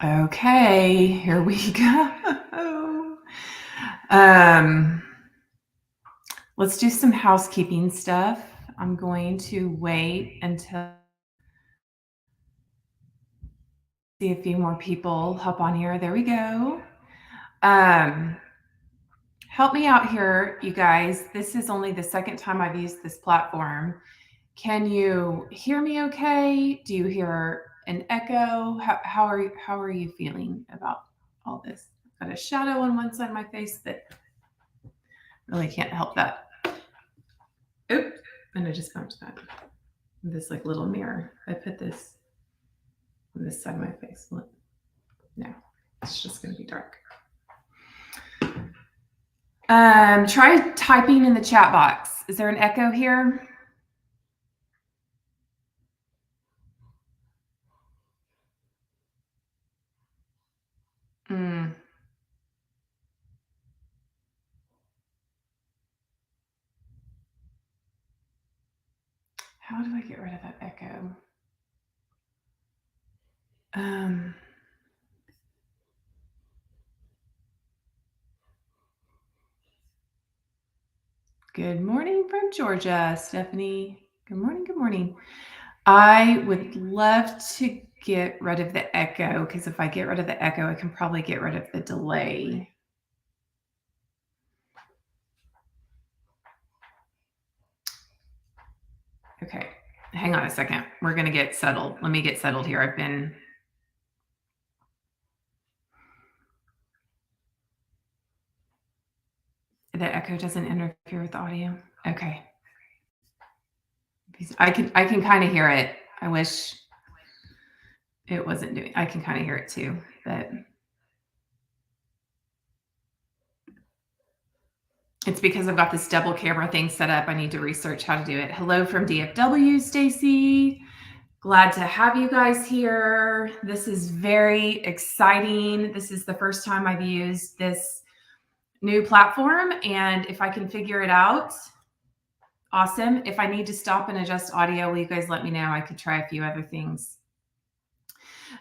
Okay, here we go. Um, let's do some housekeeping stuff. I'm going to wait until see a few more people hop on here. There we go. Um, help me out here, you guys. This is only the second time I've used this platform. Can you hear me okay? Do you hear an echo? How are you feeling about all this? I've got a shadow on one side of my face that really can't help that. Oop, and I just bumped that. This like little mirror. I put this on this side of my face. Look. No, it's just gonna be dark. Try typing in the chat box. Is there an echo here? Mm. How do I get rid of that echo? Good morning from Georgia, Stephanie. Good morning. Good morning. I would love to get rid of the echo because if I get rid of the echo, I can probably get rid of the delay. Okay, hang on a second. We're going to get settled. Let me get settled here. The echo doesn't interfere with the audio. Okay. I can kind of hear it. I wish it wasn't doing. I can kind of hear it too, but it's because I've got this double camera thing set up. I need to research how to do it. Hello from DFW, Stacy. Glad to have you guys here. This is very exciting. This is the first time I've used this new platform, and if I can figure it out, awesome. If I need to stop and adjust audio, will you guys let me know? I could try a few other things.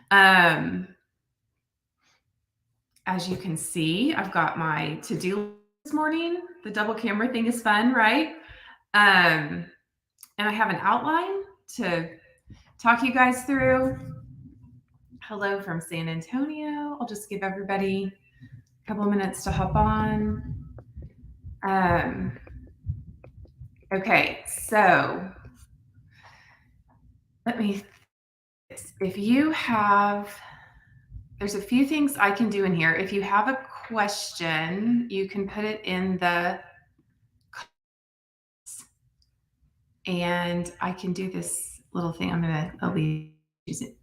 As you can see, I've got my to-do this morning. The double camera thing is fun, right? And I have an outline to talk you guys through. Hello from San Antonio. I'll just give everybody a couple of minutes to hop on. Okay, so let me, if you have, there's a few things I can do in here. If you have a question, you can put it in the comments, and I can do this little thing. I'm gonna at least use it.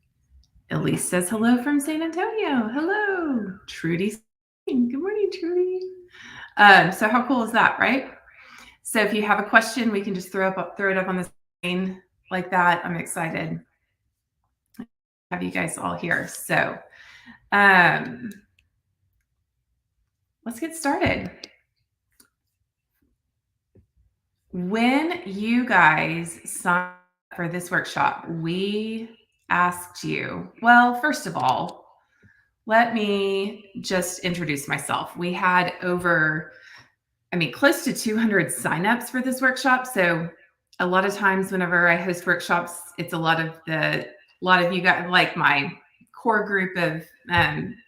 Elise says hello from San Antonio. Hello, Trudy. Good morning, Trudy. So how cool is that, right? So if you have a question, we can just throw it up on the screen like that. I'm excited to have you guys all here. So let's get started. When you guys signed up for this workshop, we asked you, well, first of all, let me just introduce myself. We had close to 200 signups for this workshop. So a lot of times whenever I host workshops, it's a lot of you guys, like my core group of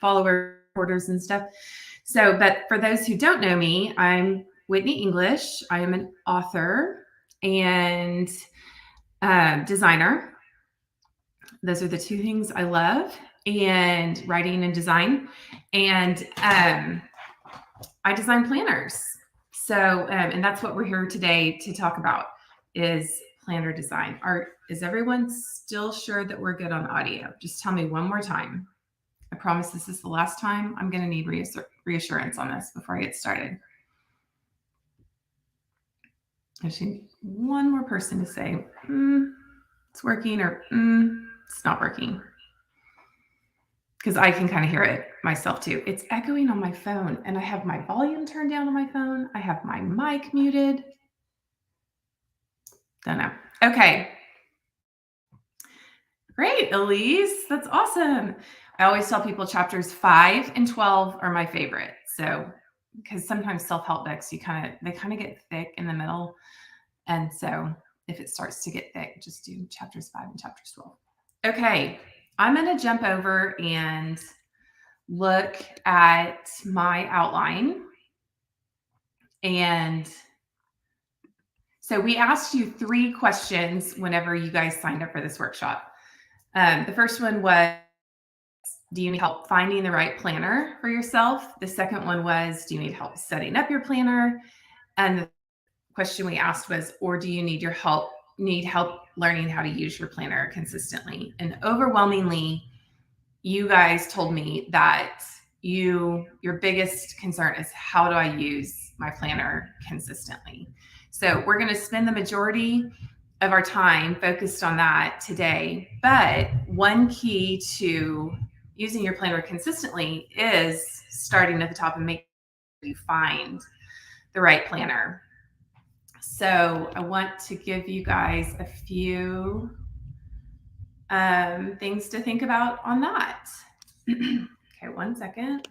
followers, supporters and stuff. So, but for those who don't know me, I'm Whitney English. I am an author and designer. Those are the two things I love, and writing and design. And I design planners. So, and that's what we're here today to talk about is planner design. Is everyone still sure that we're good on audio? Just tell me one more time. I promise this is the last time. I'm going to need reassurance on this before I get started. I just need one more person to say, it's working, or it's not working. Because I can kind of hear it myself too. It's echoing on my phone, and I have my volume turned down on my phone. I have my mic muted. Don't know. Okay. Great, Elise. That's awesome. I always tell people chapters 5 and 12 are my favorite. So, because sometimes self-help books, they kind of get thick in the middle. And so if it starts to get thick, just do chapters 5 and chapters 12. Okay, I'm going to jump over and look at my outline. And so we asked you 3 questions whenever you guys signed up for this workshop. The first one was, do you need help finding the right planner for yourself? The second one was, do you need help setting up your planner? And the question we asked was, or do you need help learning how to use your planner consistently? And overwhelmingly, you guys told me that your biggest concern is, how do I use my planner consistently? So we're going to spend the majority of our time focused on that today. But one key to using your planner consistently is starting at the top and making sure you find the right planner. So I want to give you guys a few things to think about on that. Okay, 1 second.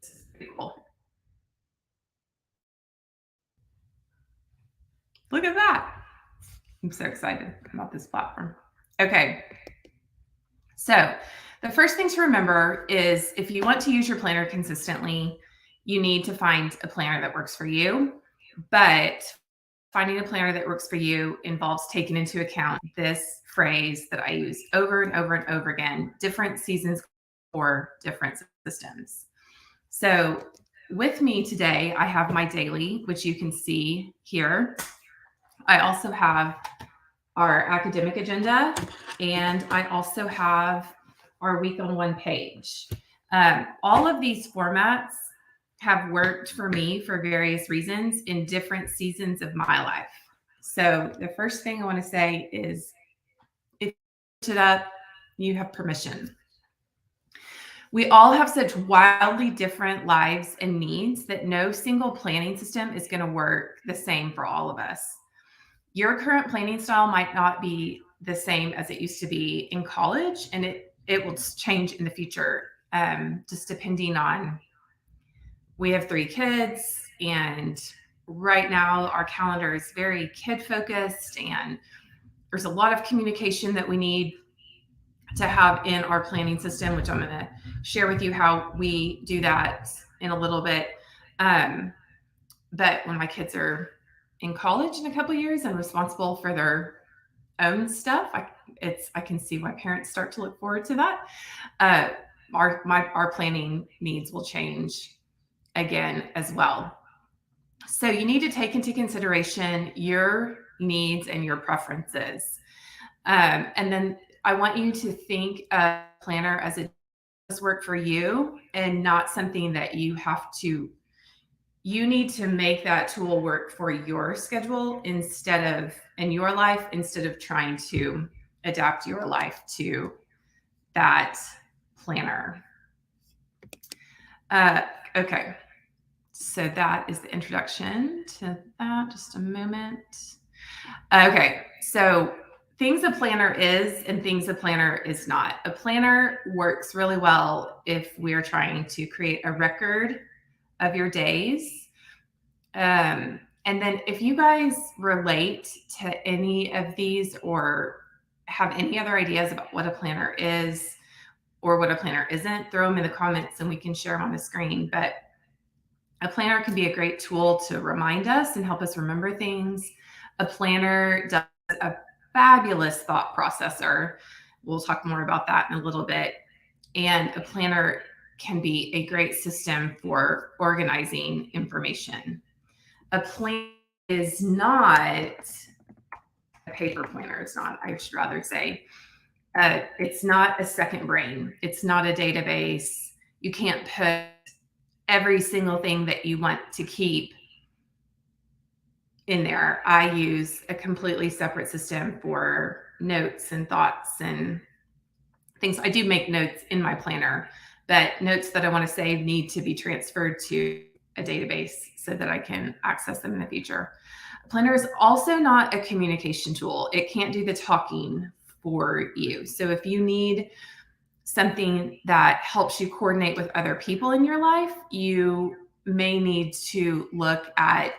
This is pretty cool. Look at that. I'm so excited about this platform. Okay. So the first thing to remember is, if you want to use your planner consistently, you need to find a planner that works for you. But finding a planner that works for you involves taking into account this phrase that I use over and over and over again: different seasons for different systems. So with me today, I have my daily, which you can see here. I also have our academic agenda, and I also have our week on one page. All of these formats have worked for me for various reasons in different seasons of my life. So the first thing I want to say is, if you put it up, you have permission. We all have such wildly different lives and needs that no single planning system is going to work the same for all of us. Your current planning style might not be the same as it used to be in college, and it will change in the future, just depending on, we have 3 kids, and right now our calendar is very kid focused, and there's a lot of communication that we need to have in our planning system, which I'm going to share with you how we do that in a little bit. But when my kids are in college in a couple of years and responsible for their own stuff, I can see why parents start to look forward to that. Our planning needs will change again as well. So you need to take into consideration your needs and your preferences. And then I want you to think of a planner as it does work for you, and not something that you need to make that tool work for your schedule in your life, instead of trying to adapt your life to that planner. Okay. So that is the introduction to that. Just a moment. Okay. So things a planner is and things a planner is not. A planner works really well if we are trying to create a record of your days. And then if you guys relate to any of these, or have any other ideas about what a planner is or what a planner isn't, throw them in the comments and we can share them on the screen. But a planner can be a great tool to remind us and help us remember things. A planner does a fabulous thought processor. We'll talk more about that in a little bit. And a planner can be a great system for organizing information. A planner is not a paper planner. It's not, I should rather say. It's not a second brain. It's not a database. You can't put every single thing that you want to keep in there. I use a completely separate system for notes and thoughts and things. I do make notes in my planner, but notes that I want to save need to be transferred to a database so that I can access them in the future. A planner is also not a communication tool. It can't do the talking for you. So if you need something that helps you coordinate with other people in your life, you may need to look at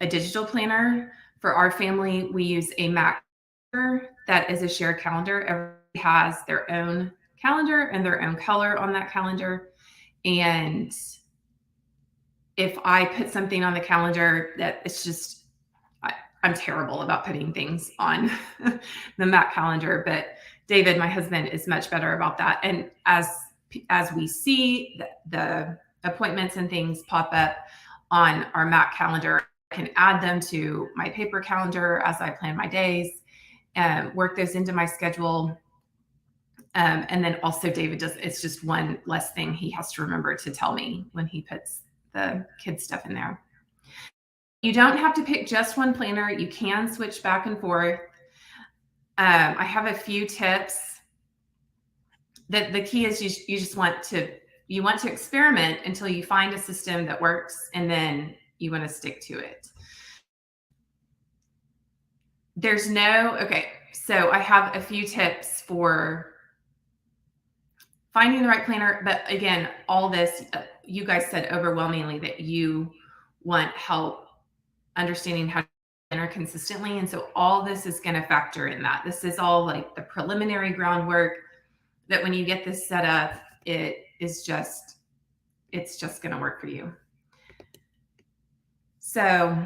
a digital planner. For our family, we use a Mac that is a shared calendar. Everybody has their own calendar and their own color on that calendar. And if I put something on the calendar that it's just, I'm terrible about putting things on the Mac calendar, but David, my husband, is much better about that. And as we see the appointments and things pop up on our Mac calendar, I can add them to my paper calendar as I plan my days and work those into my schedule. And then also David does, it's just one less thing he has to remember to tell me when he puts the kids stuff in there. You don't have to pick just one planner. You can switch back and forth. I have a few tips. The key is you just want to experiment until you find a system that works, and then you want to stick to it. So I have a few tips for finding the right planner. But again, all this, you guys said overwhelmingly that you want help understanding how to planner consistently. And so all this is going to factor in that. This is all like the preliminary groundwork that when you get this set up, it's just going to work for you. So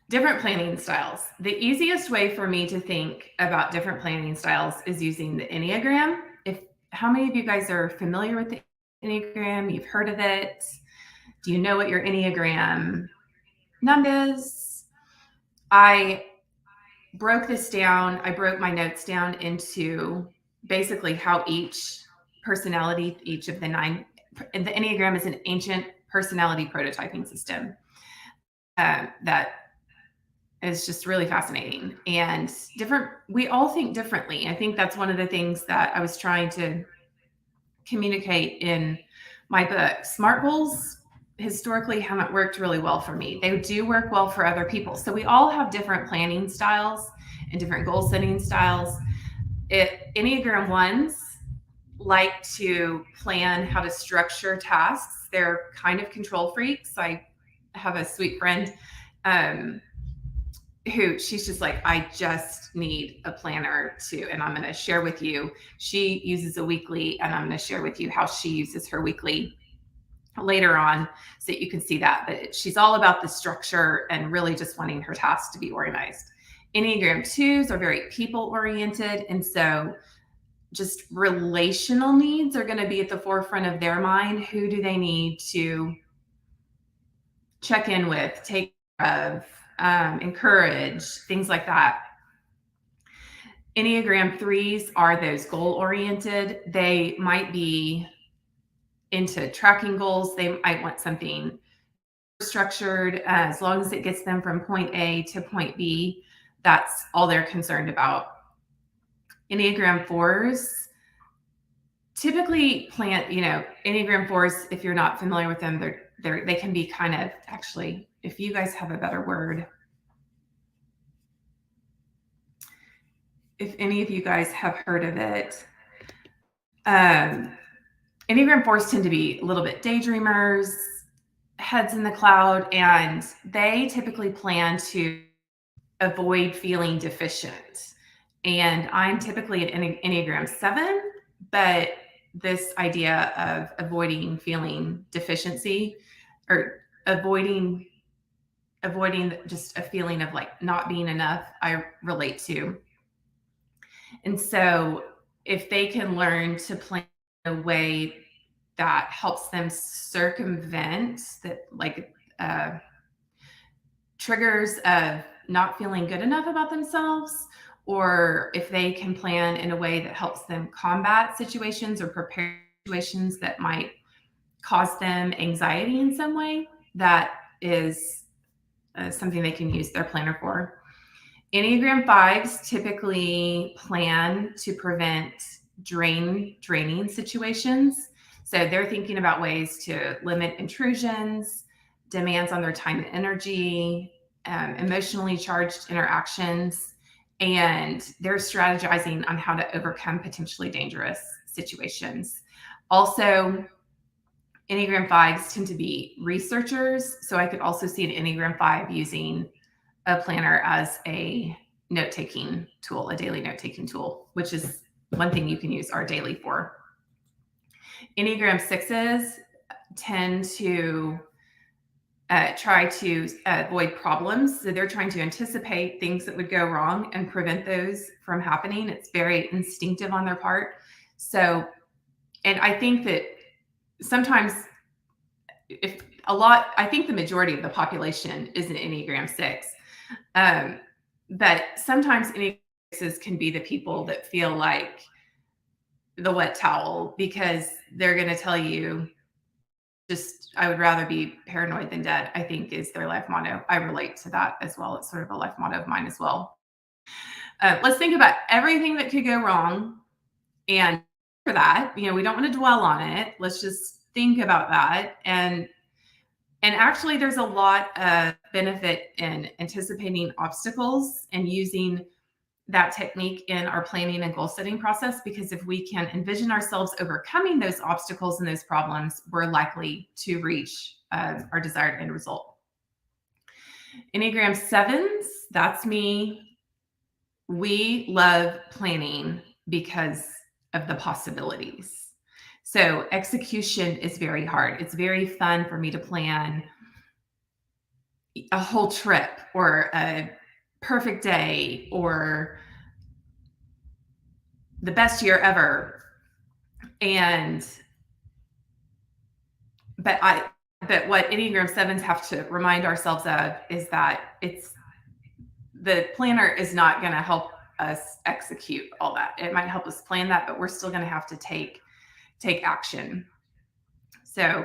different planning styles. The easiest way for me to think about different planning styles is using the Enneagram. How many of you guys are familiar with the Enneagram? You've heard of it? Do you know what your Enneagram number is? I broke this down. I broke my notes down into basically how each personality, each of the 9, the Enneagram is an ancient personality prototyping system that is just really fascinating and different. We all think differently. I think that's one of the things that I was trying to communicate in my book. SMART goals historically haven't worked really well for me. They do work well for other people. So we all have different planning styles and different goal setting styles. Enneagram 1s like to plan how to structure tasks. They're kind of control freaks. I have a sweet friend who she's just like, I just need a planner and I'm going to share with you. She uses a weekly, and I'm going to share with you how she uses her weekly later on so that you can see that. But she's all about the structure and really just wanting her tasks to be organized. Enneagram 2s are very people oriented. And so just relational needs are going to be at the forefront of their mind. Who do they need to check in with, take care of, encourage, things like that. Enneagram 3s are those goal oriented. They might be into tracking goals. They might want something structured as long as it gets them from point A to point B. That's all they're concerned about. Enneagram 4s typically Enneagram 4s, if you're not familiar with them, they can be kind of, actually, if you guys have a better word, if any of you guys have heard of it, Enneagram 4s tend to be a little bit daydreamers, heads in the cloud, and they typically plan to avoid feeling deficient. And I'm typically an Enneagram 7, but this idea of avoiding feeling deficiency or avoiding just a feeling of like not being enough, I relate to. And so if they can learn to plan in a way that helps them circumvent that, like triggers of not feeling good enough about themselves, or if they can plan in a way that helps them combat situations or prepare situations that might cause them anxiety in some way, that is something they can use their planner for. Enneagram 5s typically plan to prevent draining situations. So they're thinking about ways to limit intrusions, demands on their time and energy, emotionally charged interactions, and they're strategizing on how to overcome potentially dangerous situations. Also, Enneagram 5s tend to be researchers. So I could also see an Enneagram 5 using a planner as a note-taking tool, a daily note-taking tool, which is one thing you can use our daily for. Enneagram 6s tend to try to avoid problems. So they're trying to anticipate things that would go wrong and prevent those from happening. It's very instinctive on their part. So, and I think that sometimes I think the majority of the population is an Enneagram 6. But sometimes Enneagram 6s can be the people that feel like the wet towel because they're going to tell you, just, I would rather be paranoid than dead, I think is their life motto. I relate to that as well. It's sort of a life motto of mine as well. Let's think about everything that could go wrong. And for that, we don't want to dwell on it. Let's just think about that. And actually, there's a lot of benefit in anticipating obstacles and using that technique in our planning and goal setting process, because if we can envision ourselves overcoming those obstacles and those problems, we're likely to reach our desired end result. Enneagram 7s, that's me. We love planning because of the possibilities. So execution is very hard. It's very fun for me to plan a whole trip or a perfect day or the best year ever. But what Enneagram 7s have to remind ourselves of is that the planner is not going to help us execute all that. It might help us plan that, but we're still going to have to take action. So,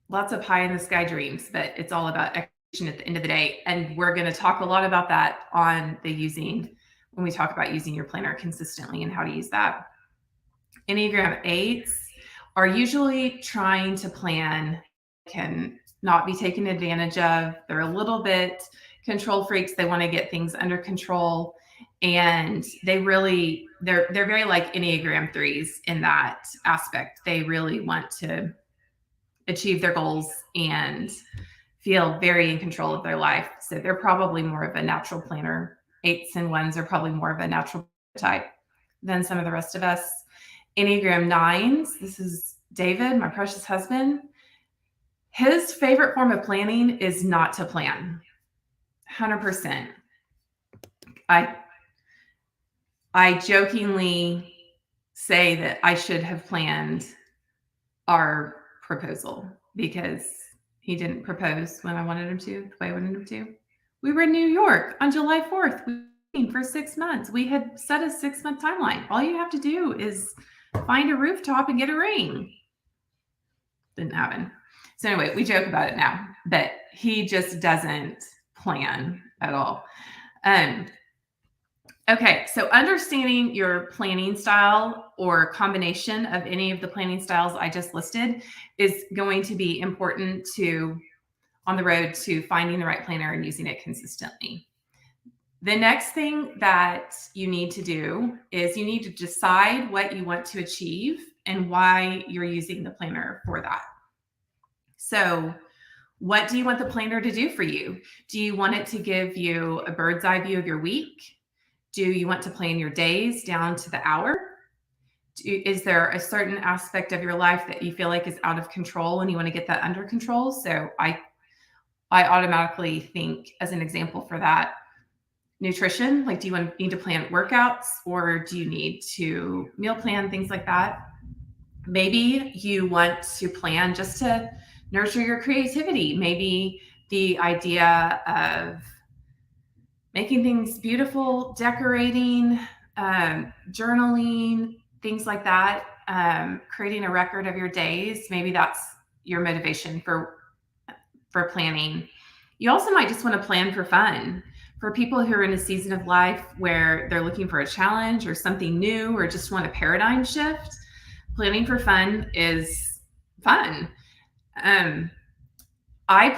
lots of pie in the sky dreams, but it's all about execution at the end of the day. And we're going to talk a lot about that when we talk about using your planner consistently and how to use that. Enneagram 8s are usually trying to plan, can not be taken advantage of. They're a little bit control freaks. They want to get things under control. And they're very like Enneagram 3s in that aspect. They really want to achieve their goals and feel very in control of their life. So they're probably more of a natural planner. 8s and 1s are probably more of a natural type than some of the rest of us. Enneagram 9s, this is David, my precious husband. His favorite form of planning is not to plan. 100%. I jokingly say that I should have planned our proposal because he didn't propose when I wanted him to, the way I wanted him to. We were in New York on July 4th. We were for 6 months. We had set a 6-month timeline. All you have to do is find a rooftop and get a ring. Didn't happen. So anyway, we joke about it now, but he just doesn't plan at all. Okay, so understanding your planning style or combination of any of the planning styles I just listed is going to be important on the road to finding the right planner and using it consistently. The next thing that you need to do is you need to decide what you want to achieve and why you're using the planner for that. So, what do you want the planner to do for you? Do you want it to give you a bird's eye view of your week? Do you want to plan your days down to the hour? Is there a certain aspect of your life that you feel like is out of control and you want to get that under control? So I automatically think, as an example for that, nutrition. Like, do you need to plan workouts, or do you need to meal plan, things like that? Maybe you want to plan just to nurture your creativity. Maybe the idea of making things beautiful, decorating, journaling, things like that, creating a record of your days. Maybe that's your motivation for planning. You also might just want to plan for fun For people who are in a season of life where they're looking for a challenge or something new or just want a paradigm shift, planning for fun is fun. I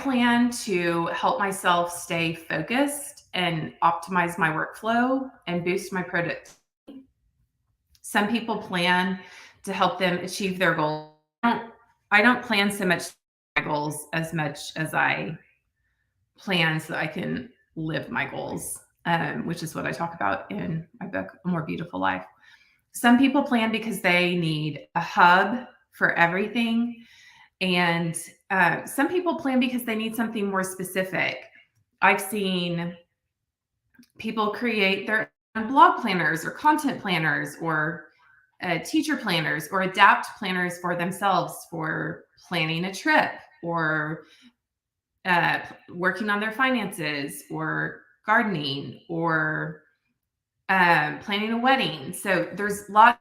plan to help myself stay focused and optimize my workflow and boost my productivity. Some people plan to help them achieve their goals. I don't plan so much my goals as much as I plan so that I can live my goals, which is what I talk about in my book, A More Beautiful Life. Some people plan because they need a hub for everything. And some people plan because they need something more specific. I've seen people create their own blog planners or content planners or teacher planners or adapt planners for themselves for planning a trip or working on their finances or gardening or planning a wedding. So there's lots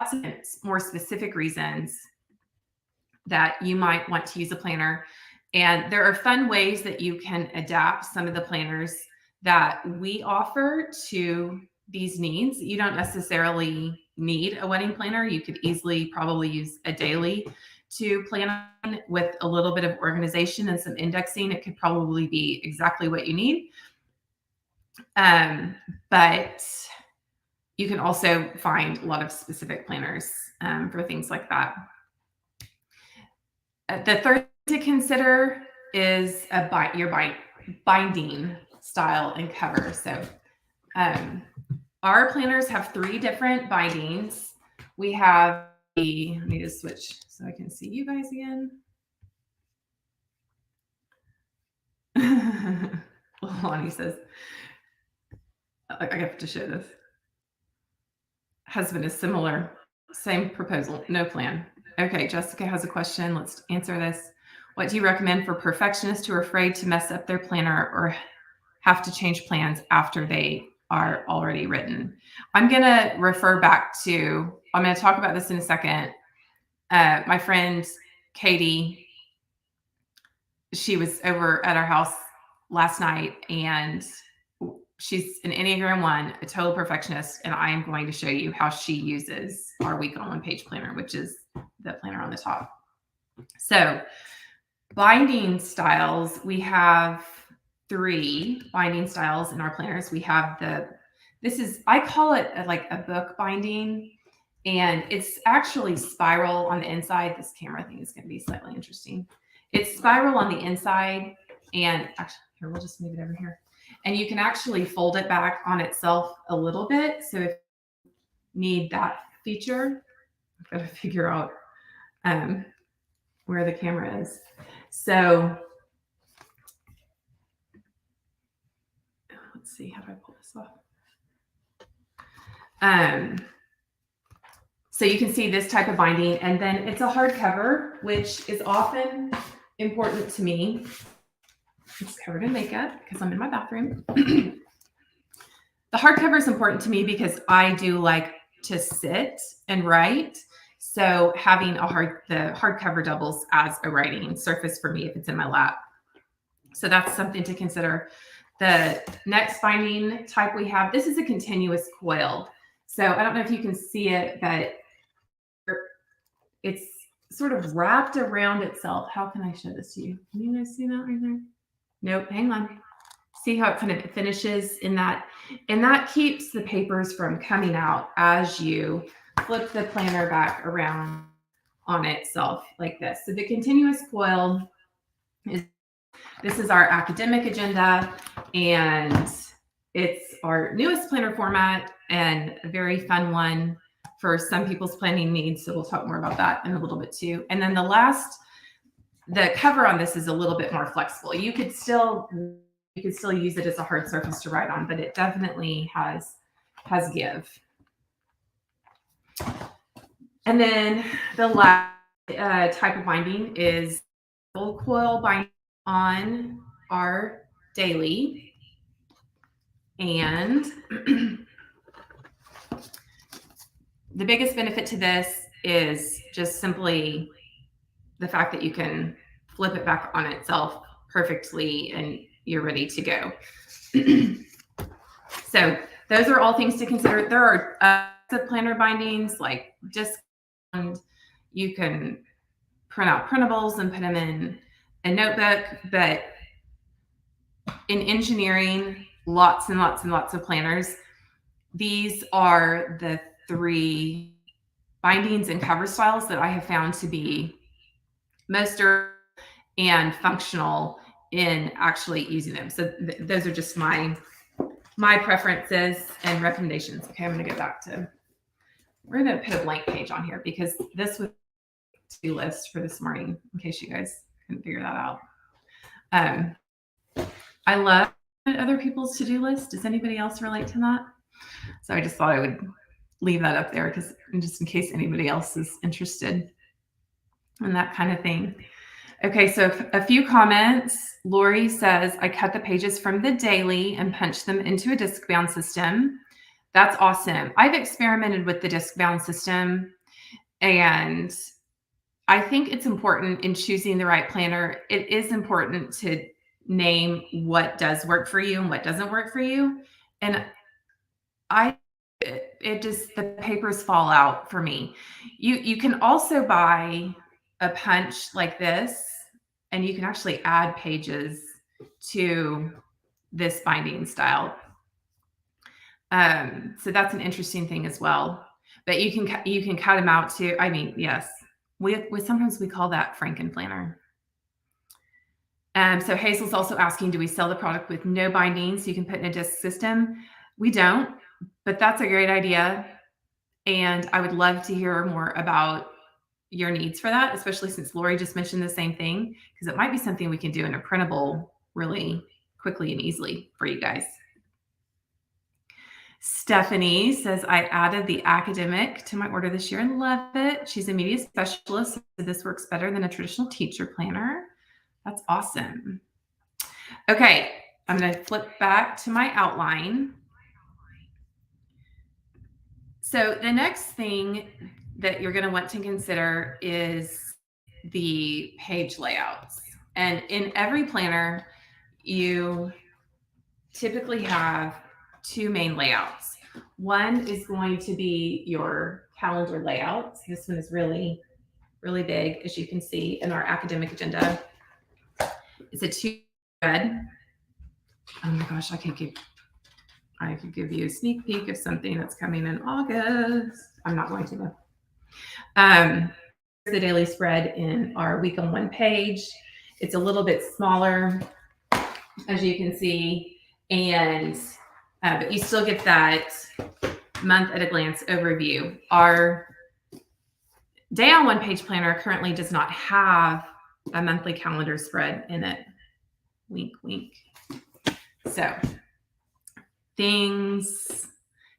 of more specific reasons that you might want to use a planner. And there are fun ways that you can adapt some of the planners that we offer to these needs. You don't necessarily need a wedding planner. You could easily probably use a daily to plan on with a little bit of organization and some indexing. It could probably be exactly what you need. But you can also find a lot of specific planners for things like that. The third to consider is your binding style and cover. So our planners have 3 different bindings. We have let me just switch so I can see you guys again. Lonnie says, I have to show this. Husband is similar, same proposal, no plan. Okay, Jessica has a question. Let's answer this. What do you recommend for perfectionists who are afraid to mess up their planner or have to change plans after they are already written? I'm going to refer back to, I'm going to talk about this in a second. My friend Katie, she was over at our house last night and she's an Enneagram 1, a total perfectionist, and I am going to show you how she uses our week on one page planner, which is the planner on the top. So binding styles, we have 3 binding styles in our planners. We have I call it like a book binding, and it's actually spiral on the inside. This camera thing is going to be slightly interesting. It's spiral on the inside, and actually, here, we'll just move it over here. And you can actually fold it back on itself a little bit. So if you need that feature, I've got to figure out where the camera is. So let's see, how do I pull this off? So you can see this type of binding, and then it's a hardcover, which is often important to me. It's covered in makeup because I'm in my bathroom. The hardcover is important to me because I do like to sit and write. So having the hardcover doubles as a writing surface for me if it's in my lap. So that's something to consider. The next binding type we have, this is a continuous coil. So I don't know if you can see it, but it's sort of wrapped around itself. How can I show this to you? Can you guys see that right there? Nope, hang on. See how it kind of finishes in that? And that keeps the papers from coming out as you flip the planner back around on itself like this. So the continuous coil this is our academic agenda, and it's our newest planner format and a very fun one for some people's planning needs. So we'll talk more about that in a little bit too. And then the cover on this is a little bit more flexible. You could still use it as a hard surface to write on, but it definitely has give. And then the last type of binding is full coil binding on our daily. And the biggest benefit to this is just simply the fact that you can flip it back on itself perfectly and you're ready to go. So those are all things to consider. There are planner bindings like disc, and you can print out printables and put them in a notebook. But in engineering, lots and lots and lots of planners. These are the 3 bindings and cover styles that I have found to be most durable and functional in actually using them. So those are just my preferences and recommendations. Okay, I'm going to go back to, we're going to put a blank page on here because this was a to-do list for this morning, in case you guys couldn't figure that out. I love other people's to-do list. Does anybody else relate to that? So I just thought I would leave that up there because just in case anybody else is interested in that kind of thing. Okay, so a few comments. Lori says, I cut the pages from the daily and punch them into a disc bound system. That's awesome. I've experimented with the disc bound system, and I think it's important in choosing the right planner. It is important to name what does work for you and what doesn't work for you. And it just, the papers fall out for me. You can also buy a punch like this, and you can actually add pages to this binding style. So that's an interesting thing as well. But you can cut them out too. I mean, yes, we sometimes we call that Franken planner. So Hazel's also asking, do we sell the product with no binding so you can put in a disc system? We don't, but that's a great idea. And I would love to hear more about your needs for that, especially since Lori just mentioned the same thing, because it might be something we can do in a printable really quickly and easily for you guys. Stephanie says, I added the academic to my order this year and love it. She's a media specialist, so this works better than a traditional teacher planner. That's awesome. Okay, I'm going to flip back to my outline. So the next thing that you're going to want to consider is the page layouts. And in every planner, you typically have 2 main layouts. One is going to be your calendar layout. This one is really, really big, as you can see in our academic agenda. It's a 2-spread. Oh my gosh, I could give you a sneak peek of something that's coming in August. I'm not going to though. The daily spread in our week on 1 page. It's a little bit smaller, as you can see, and but you still get that month at a glance overview. Our day on 1 page planner currently does not have a monthly calendar spread in it. Wink, wink. So things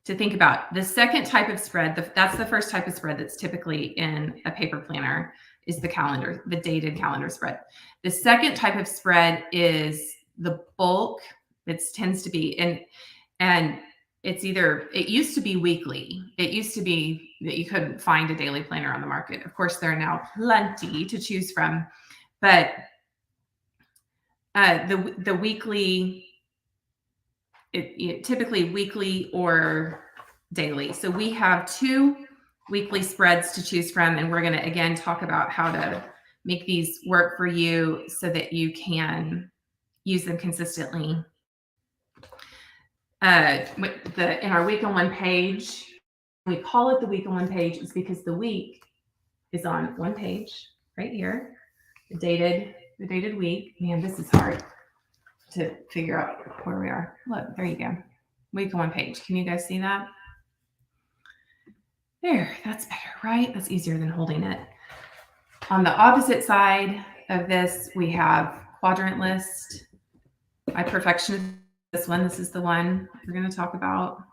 to think about. The second type of spread, that's the first type of spread that's typically in a paper planner, is the calendar, the dated calendar spread. The second type of spread is the bulk. It tends to be, and it's either, it used to be weekly. It used to be that you couldn't find a daily planner on the market. Of course, there are now plenty to choose from, but the weekly, it typically weekly or daily. So we have 2 weekly spreads to choose from, and we're going to again talk about how to make these work for you so that you can use them consistently. In our week on 1 page, we call it the week on 1 page is because the week is on 1 page right here, the dated week. Man, this is hard to figure out where we are. Look, there you go. Week on 1 page. Can you guys see that? There, that's better, right? That's easier than holding it. On the opposite side of this, we have quadrant list. My perfectionist, this is the one we're going to talk about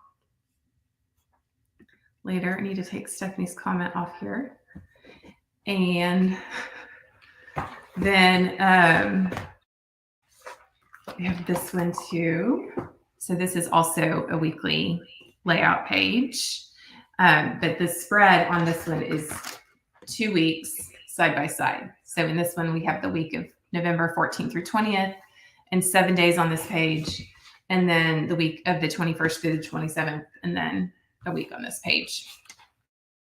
later. I need to take Stephanie's comment off here. And then we have this one too. So this is also a weekly layout page. But the spread on this one is 2 weeks side by side. So in this one, we have the week of November 14th through 20th and 7 days on this page. and then the week of the 21st through the 27th, and then a week on this page.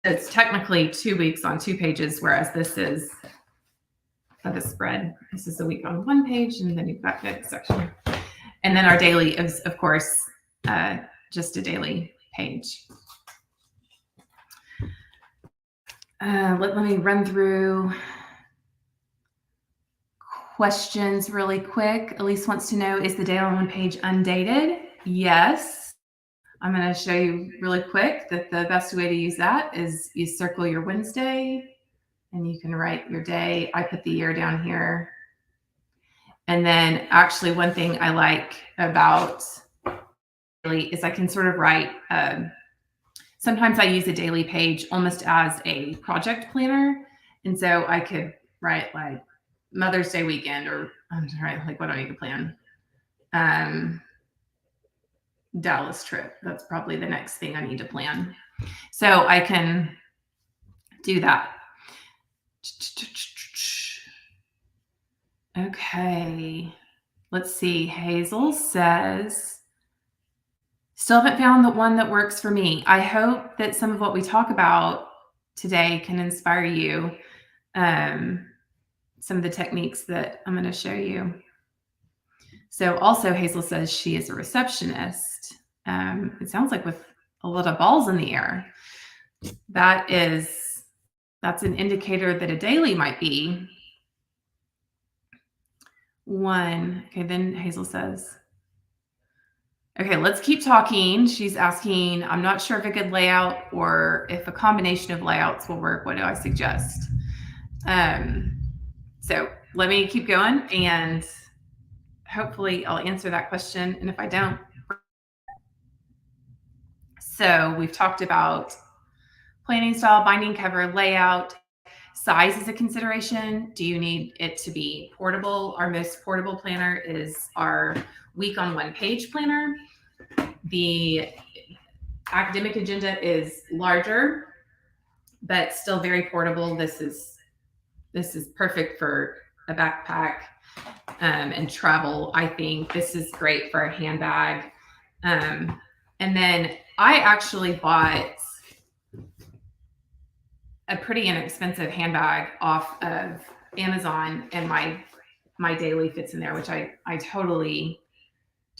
It's technically 2 weeks on 2 pages, whereas this is for the spread. This is a week on 1 page, and then you've got the section. And then our daily is, of course, just a daily page. Let me run through questions really quick. Elise wants to know, is the date on 1 page undated? Yes. I'm going to show you really quick that the best way to use that is you circle your Wednesday and you can write your day. I put the year down here. And then actually one thing I like about daily is I can sort of write, sometimes I use a daily page almost as a project planner. And so I could write like Mother's Day weekend, or I'm sorry, like what do I need to plan? Dallas trip. That's probably the next thing I need to plan. So I can do that. Okay. Let's see. Hazel says, still haven't found the one that works for me. I hope that some of what we talk about today can inspire you. Some of the techniques that I'm going to show you. So also Hazel says she is a receptionist. It sounds like with a lot of balls in the air. That's an indicator that a daily might be one. Okay, then Hazel says, okay, let's keep talking. She's asking, I'm not sure if a good layout or if a combination of layouts will work. What do I suggest? So let me keep going and hopefully I'll answer that question. And if I don't, so we've talked about planning style, binding cover, layout, size is a consideration. Do you need it to be portable? Our most portable planner is our week on 1 page planner. The academic agenda is larger, but still very portable. This is perfect for a backpack and travel. I think this is great for a handbag. And then I actually bought a pretty inexpensive handbag off of Amazon, and my daily fits in there, which I totally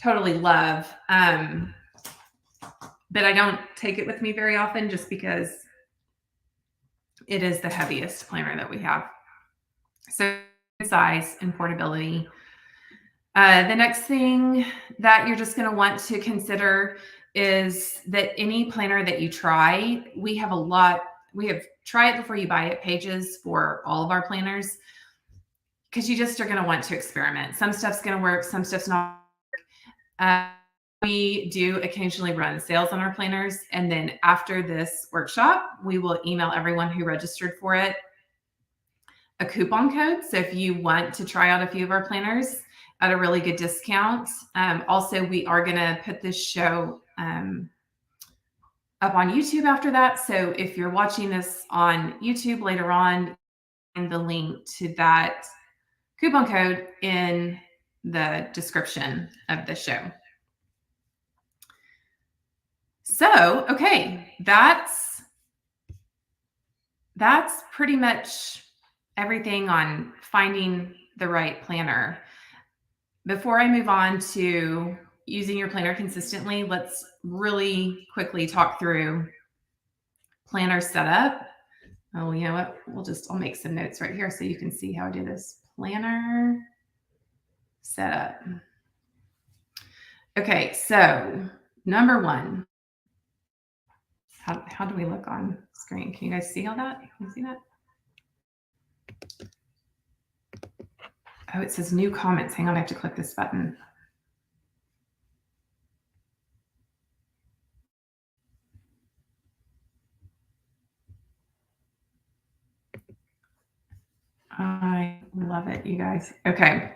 love. But I don't take it with me very often just because it is the heaviest planner that we have. So size and portability. The next thing that you're just going to want to consider is that any planner that you try, we have try it before you buy it pages for all of our planners, because you just are going to want to experiment. Some stuff's going to work, some stuff's not. We do occasionally run sales on our planners, and then after this workshop, we will email everyone who registered for it a coupon code. So if you want to try out a few of our planners at a really good discount. Also, we are going to put this show up on YouTube after that. So if you're watching this on YouTube later on, find the link to that coupon code in the description of the show. So, okay, that's pretty much everything on finding the right planner. Before I move on to using your planner consistently, let's really quickly talk through planner setup. Oh, you know what? I'll make some notes right here so you can see how I do this. Planner setup. Okay, so number 1. How do we look on screen? Can you guys see all that? Can you see that? Oh, it says new comments. Hang on, I have to click this button. I love it, you guys. Okay.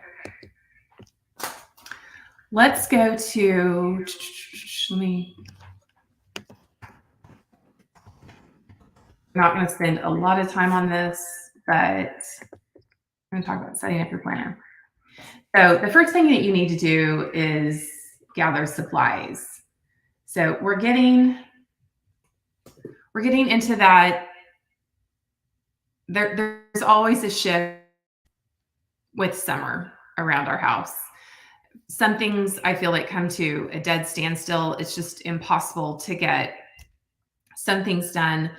Let's go to, I'm not going to spend a lot of time on this, but I'm going to talk about setting up your planner. So the first thing that you need to do is gather supplies. So we're getting into that. There's always a shift with summer around our house. Some things I feel like come to a dead standstill. It's just impossible to get some things done.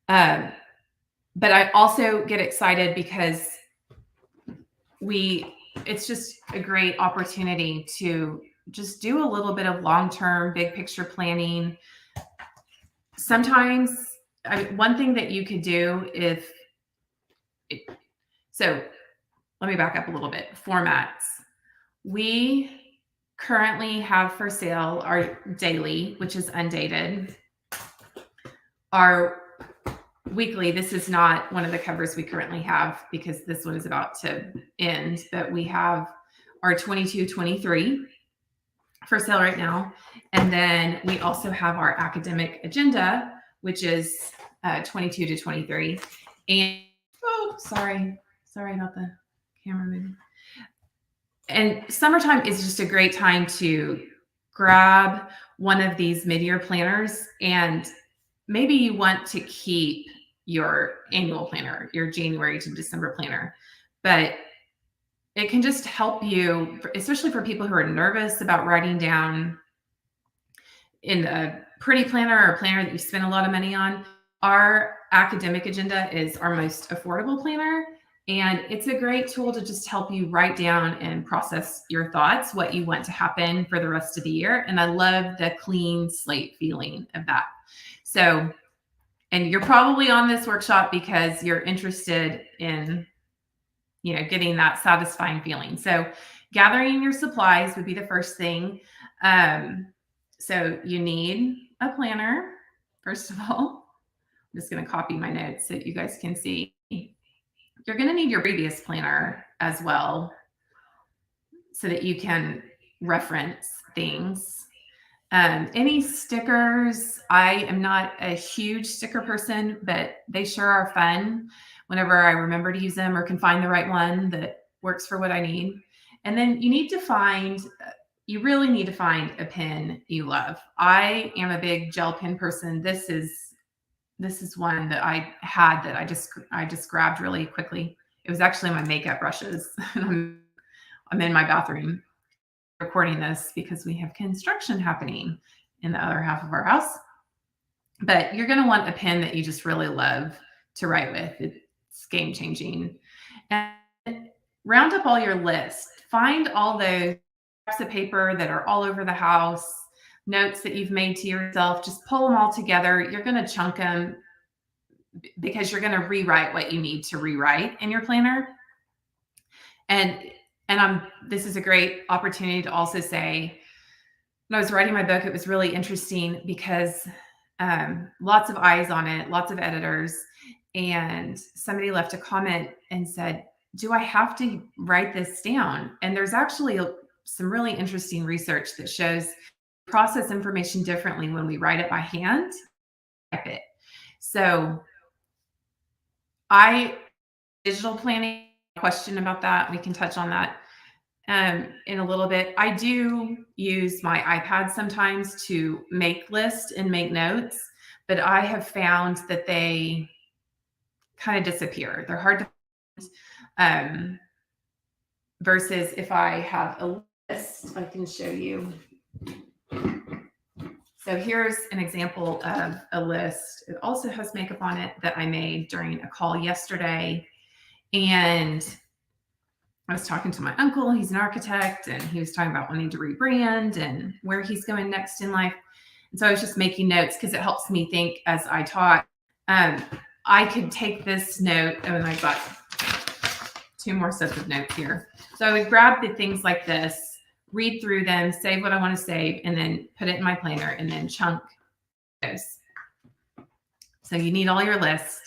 But I also get excited because it's just a great opportunity to just do a little bit of long-term, big picture planning. Sometimes, one thing that you could do so let me back up a little bit. Formats. We currently have for sale our daily, which is undated. Our weekly, this is not one of the covers we currently have because this one is about to end, but we have our 22-23 for sale right now. And then we also have our academic agenda, which is 22-23. And sorry about the camera moving. And summertime is just a great time to grab one of these mid-year planners, and maybe you want to keep your annual planner, your January to December planner, but it can just help you, especially for people who are nervous about writing down in a pretty planner or a planner that you spend a lot of money on. Our academic agenda is our most affordable planner, and it's a great tool to just help you write down and process your thoughts, what you want to happen for the rest of the year. And I love the clean slate feeling of that. So, and you're probably on this workshop because you're interested in, getting that satisfying feeling. So gathering your supplies would be the first thing. So you need a planner, first of all. I'm just going to copy my notes so that you guys can see. You're going to need your previous planner as well so that you can reference things. Any stickers, I am not a huge sticker person, but they sure are fun whenever I remember to use them or can find the right one that works for what I need. And then you really need to find a pen you love. I am a big gel pen person. This is one that I had that I just grabbed really quickly. It was actually my makeup brushes. I'm in my bathroom recording this because we have construction happening in the other half of our house. But you're going to want a pen that you just really love to write with. It's game changing. And round up all your list. Find all those scraps of paper that are all over the house, notes that you've made to yourself. Just pull them all together. You're going to chunk them because you're going to rewrite what you need to rewrite in your planner. And this is a great opportunity to also say, when I was writing my book, it was really interesting because lots of eyes on it, lots of editors, and somebody left a comment and said, do I have to write this down? And there's actually some really interesting research that shows process information differently when we write it by hand. Type it. So digital planning, question about that. We can touch on that in a little bit. I do use my iPad sometimes to make lists and make notes, but I have found that they kind of disappear. They're hard to find. Versus if I have a list, I can show you. So here's an example of a list. It also has makeup on it that I made during a call yesterday. And I was talking to my uncle, he's an architect, and he was talking about wanting to rebrand and where he's going next in life. And so I was just making notes because it helps me think as I talk. I could take this note, and I've got 2 more sets of notes here. So I would grab the things like this, read through them, save what I want to save, and then put it in my planner and then chunk those. So you need all your lists.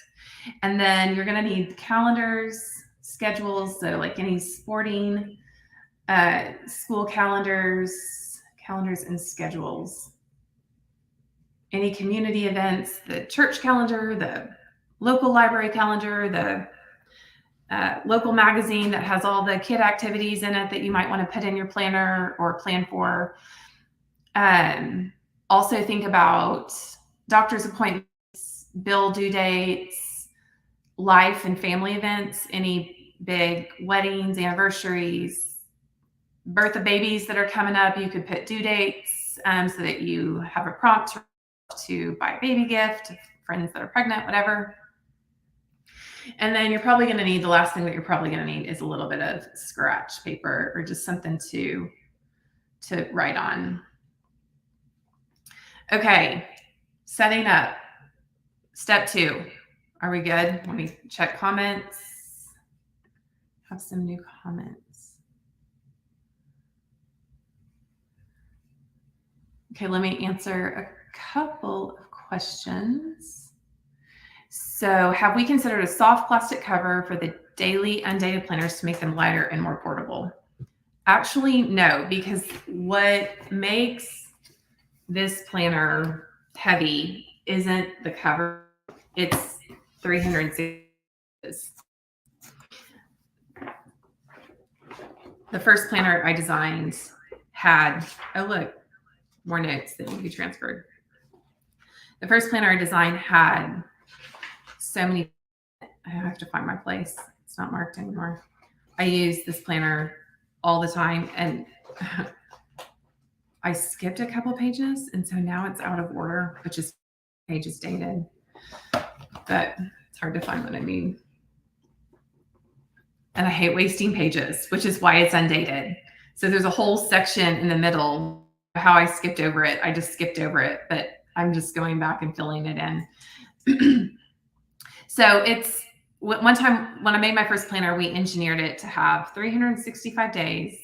And then you're going to need calendars, schedules, so like any sporting, school calendars and schedules, any community events, the church calendar, the local library calendar, the local magazine that has all the kid activities in it that you might want to put in your planner or plan for. Also think about doctor's appointments, bill due dates, life and family events, any big weddings, anniversaries, birth of babies that are coming up. You could put due dates so that you have a prompt to buy a baby gift, friends that are pregnant, whatever. And then you're probably going to need, the last thing that you're probably going to need is a little bit of scratch paper or just something to write on. Okay, setting up. Step 2. Are we good? Let me check comments. Have some new comments. Okay, let me answer a couple of questions. So, have we considered a soft plastic cover for the daily undated planners to make them lighter and more portable? Actually, no, because what makes this planner heavy isn't the cover. It's 360 pages. The first planner I designed had, oh look, more notes that need to be transferred. The first planner I designed had so many, I have to find my place. It's not marked anymore. I use this planner all the time, and I skipped a couple pages, and so now it's out of order, which is pages dated, but it's hard to find what I mean. And I hate wasting pages, which is why it's undated. So there's a whole section in the middle. How I skipped over it. I just skipped over it, but I'm just going back and filling it in. So it's, one time when I made my first planner, we engineered it to have 365 days,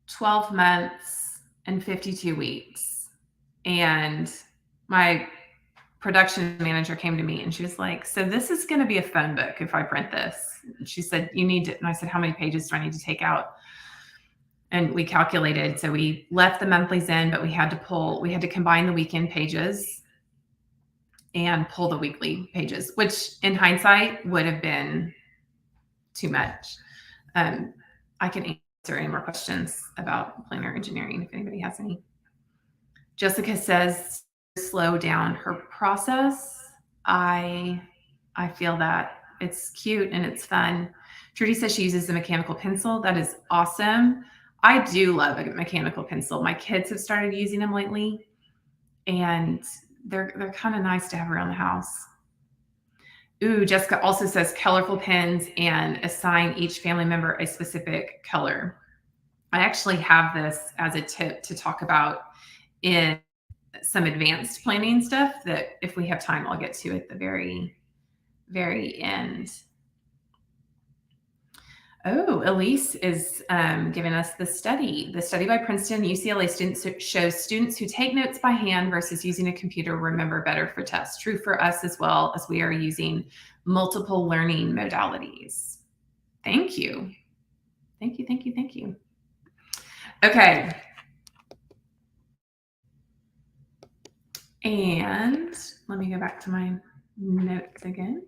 12 months, and 52 weeks. And my production manager came to me and she was like, so this is going to be a phone book if I print this. And she said, you need to, and I said, how many pages do I need to take out? And we calculated. So we left the monthlies in, but we had to combine the weekend pages and pull the weekly pages, which in hindsight would have been too much. I can answer any more questions about planner engineering if anybody has any. Jessica says, slow down her process. I feel that it's cute and it's fun. Trudy says she uses a mechanical pencil. That is awesome. I do love a mechanical pencil. My kids have started using them lately, and they're kind of nice to have around the house. Ooh, Jessica also says colorful pens and assign each family member a specific color. I actually have this as a tip to talk about in some advanced planning stuff that if we have time, I'll get to at the very, very end. Oh, Elise is giving us the study. The study by Princeton UCLA students shows students who take notes by hand versus using a computer remember better for tests. True for us as well, as we are using multiple learning modalities. Thank you. Thank you, thank you, thank you. Okay. And let me go back to my notes again.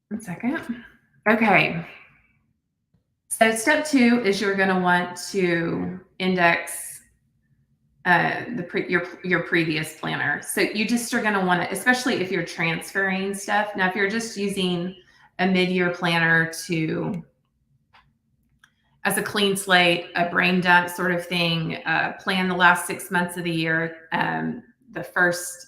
One second. Okay. So step 2 is you're going to want to index your previous planner. So you just are going to want to, especially if you're transferring stuff. Now, if you're just using a mid-year planner as a clean slate, a brain dump sort of thing, plan the last 6 months of the year, the first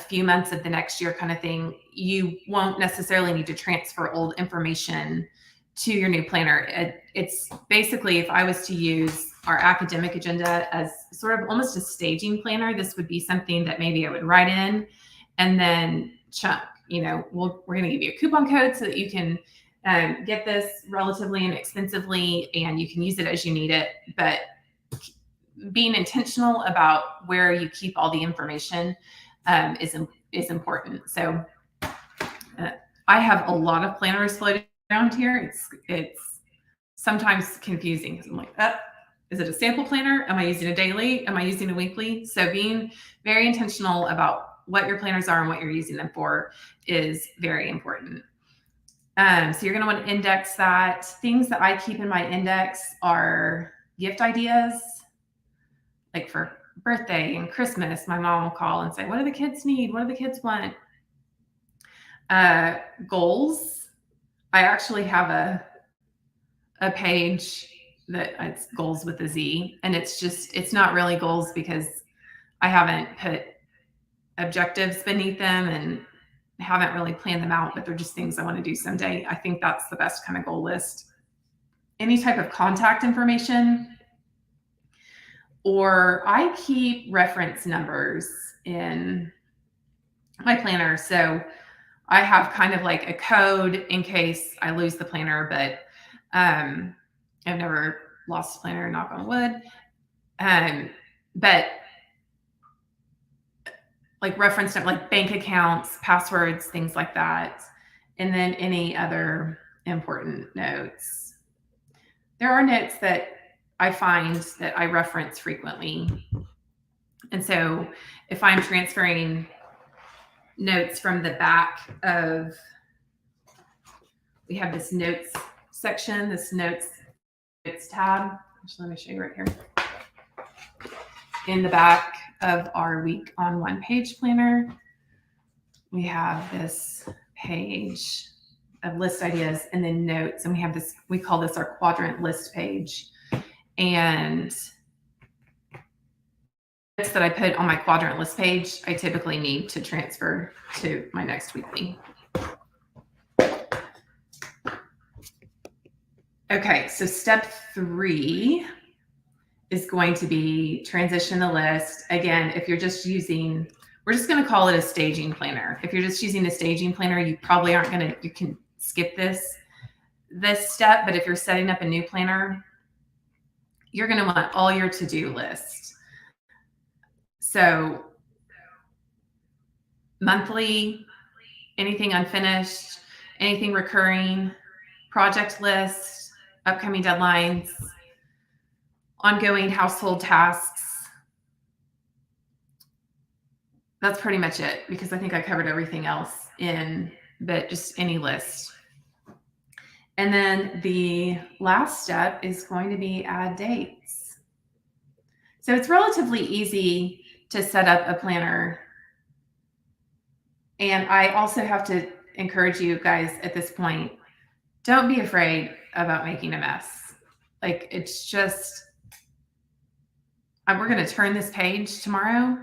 few months of the next year kind of thing, you won't necessarily need to transfer old information to your new planner. It's basically, if I was to use our academic agenda as sort of almost a staging planner, this would be something that maybe I would write in and then chunk. We're going to give you a coupon code so that you can get this relatively inexpensively and you can use it as you need it. But being intentional about where you keep all the information is important. So I have a lot of planners floating around here. It's sometimes confusing because I'm like, is it a sample planner? Am I using a daily? Am I using a weekly? So being very intentional about what your planners are and what you're using them for is very important. So you're going to want to index that. Things that I keep in my index are gift ideas, like for birthday and Christmas. My mom will call and say, what do the kids need? What do the kids want? Goals. I actually have a page that it's goals with a Z, and it's not really goals because I haven't put objectives beneath them and haven't really planned them out, but they're just things I want to do someday. I think that's the best kind of goal list. Any type of contact information, or I keep reference numbers in my planner. So I have kind of like a code in case I lose the planner, but I've never lost a planner, knock on wood. But like reference like bank accounts, passwords, things like that. And then any other important notes. There are notes that I find that I reference frequently. And so if I'm transferring notes from the back of, we have this notes section, this notes tab. Actually, let me show you right here. In the back of our week on one page planner, we have this page of list ideas and then notes. And we have this, we call this our quadrant list page. And notes that I put on my quadrant list page, I typically need to transfer to my next weekly. Okay, so step 3 is going to be transition the list. Again, if you're just using, we're just going to call it a staging planner. If you're just using a staging planner, you probably aren't going to, you can skip this step. But if you're setting up a new planner, you're going to want all your to-do lists. So monthly, anything unfinished, anything recurring, project list, upcoming deadlines, ongoing household tasks. That's pretty much it, because I think I covered everything else but just any list. And then the last step is going to be add dates. So it's relatively easy to set up a planner. And I also have to encourage you guys at this point, don't be afraid about making a mess. Like, it's just, we're going to turn this page tomorrow,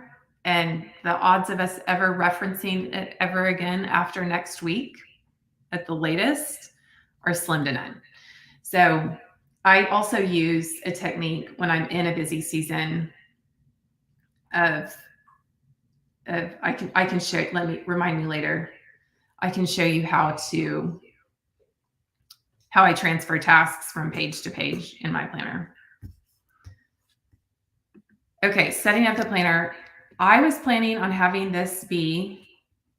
and the odds of us ever referencing it ever again after next week at the latest are slim to none. So I also use a technique when I'm in a busy season of I can show, remind me later. I can show you how I transfer tasks from page to page in my planner. Okay, setting up the planner. I was planning on having this be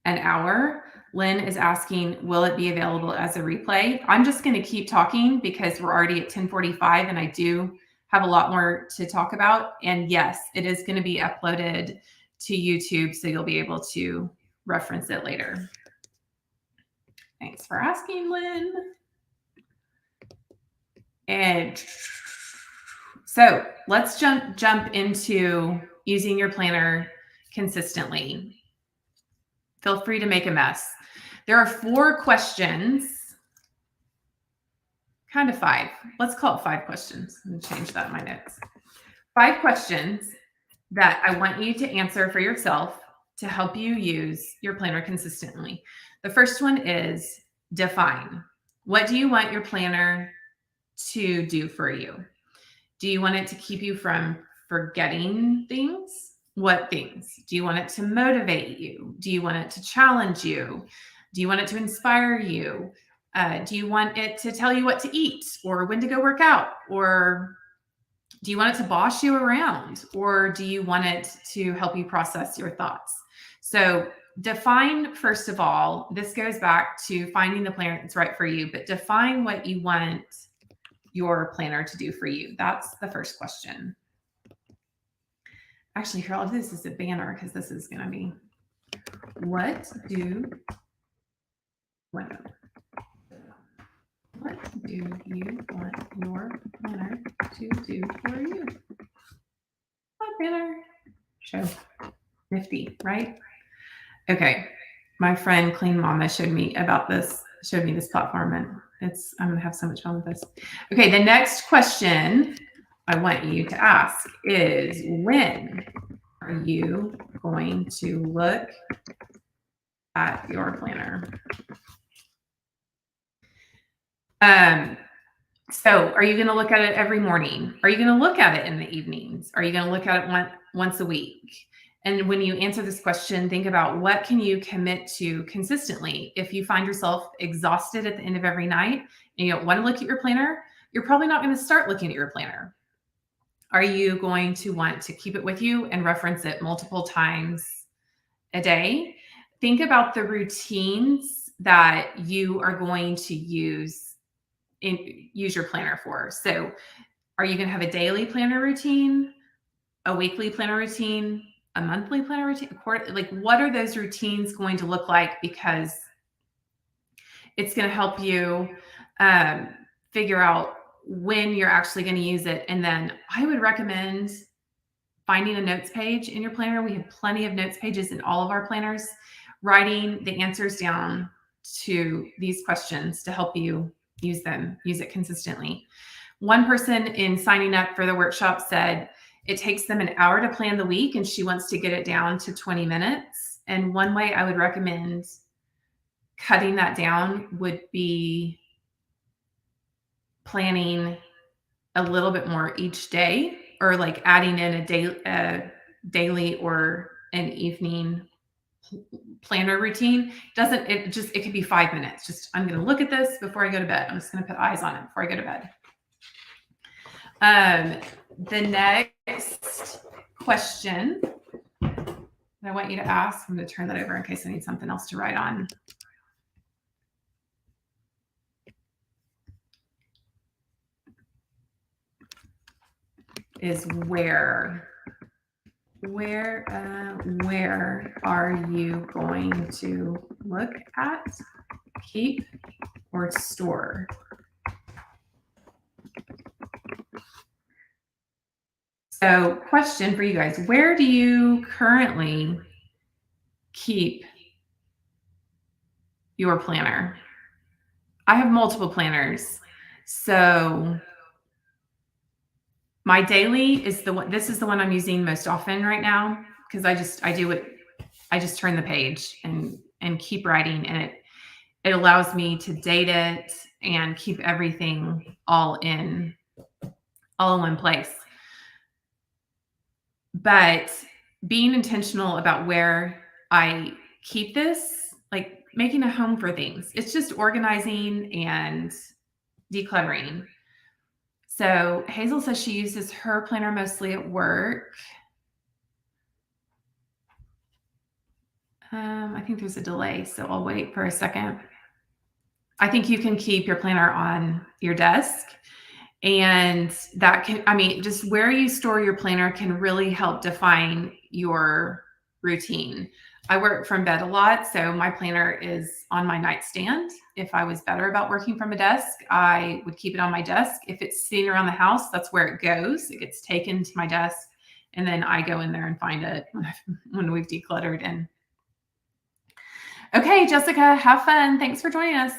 an hour. Lynn is asking, will it be available as a replay? I'm just going to keep talking because we're already at 10:45 and I do have a lot more to talk about. And yes, it is going to be uploaded to YouTube, so you'll be able to reference it later. Thanks for asking, Lynn. And so let's jump into using your planner consistently. Feel free to make a mess. There are 4 questions, kind of 5. Let's call it 5 questions. I'm going to change that in my notes. 5 questions that I want you to answer for yourself to help you use your planner consistently. The first one is define. What do you want your planner to do for you? Do you want it to keep you from forgetting things? What things? Do you want it to motivate you? Do you want it to challenge you? Do you want it to inspire you? Do you want it to tell you what to eat or when to go work out? Or do you want it to boss you around? Or do you want it to help you process your thoughts? So define, first of all, this goes back to finding the planner that's right for you, but define what you want your planner to do for you. That's the first question. Actually, here, I'll do this as a banner because this is going to be, what do you want? do you want your planner to do for you? Hi, planner. Show. Nifty, right? Okay. My friend Clean Mama showed me this platform, and I'm gonna have so much fun with this. Okay, the next question I want you to ask is, when are you going to look at your planner? So are you going to look at it every morning? Are you going to look at it in the evenings? Are you going to look at it once a week? And when you answer this question, think about, what can you commit to consistently? If you find yourself exhausted at the end of every night and you don't want to look at your planner, you're probably not going to start looking at your planner. Are you going to want to keep it with you and reference it multiple times a day? Think about the routines that you are going to use your planner for. So are you going to have a daily planner routine, a weekly planner routine, a monthly planner routine? Like, what are those routines going to look like? Because it's going to help you figure out when you're actually going to use it. And then I would recommend finding a notes page in your planner. We have plenty of notes pages in all of our planners, writing the answers down to these questions to help you use it consistently. One person in signing up for the workshop said it takes them an hour to plan the week, and she wants to get it down to 20 minutes. And one way I would recommend cutting that down would be planning a little bit more each day, or like adding in a daily or an evening planner routine. It could be 5 minutes. Just, I'm going to look at this before I go to bed. I'm just going to put eyes on it before I go to bed. The next question that I want you to ask, I'm going to turn that over in case I need something else to write on. Is where are you going to look at, keep, or store? So, question for you guys, where do you currently keep your planner? I have multiple planners. So my daily is this is the one I'm using most often right now, because I just turn the page and keep writing, and it allows me to date it and keep everything all in one place. But being intentional about where I keep this, like making a home for things, it's just organizing and decluttering. So Hazel says she uses her planner mostly at work. I think there's a delay, so I'll wait for a second. I think you can keep your planner on your desk, and that just where you store your planner can really help define your routine. I work from bed a lot, so my planner is on my nightstand. If I was better about working from a desk, I would keep it on my desk. If it's sitting around the house, that's where it goes. It gets taken to my desk, and then I go in there and find it when we've decluttered. And okay, Jessica, have fun. Thanks for joining us.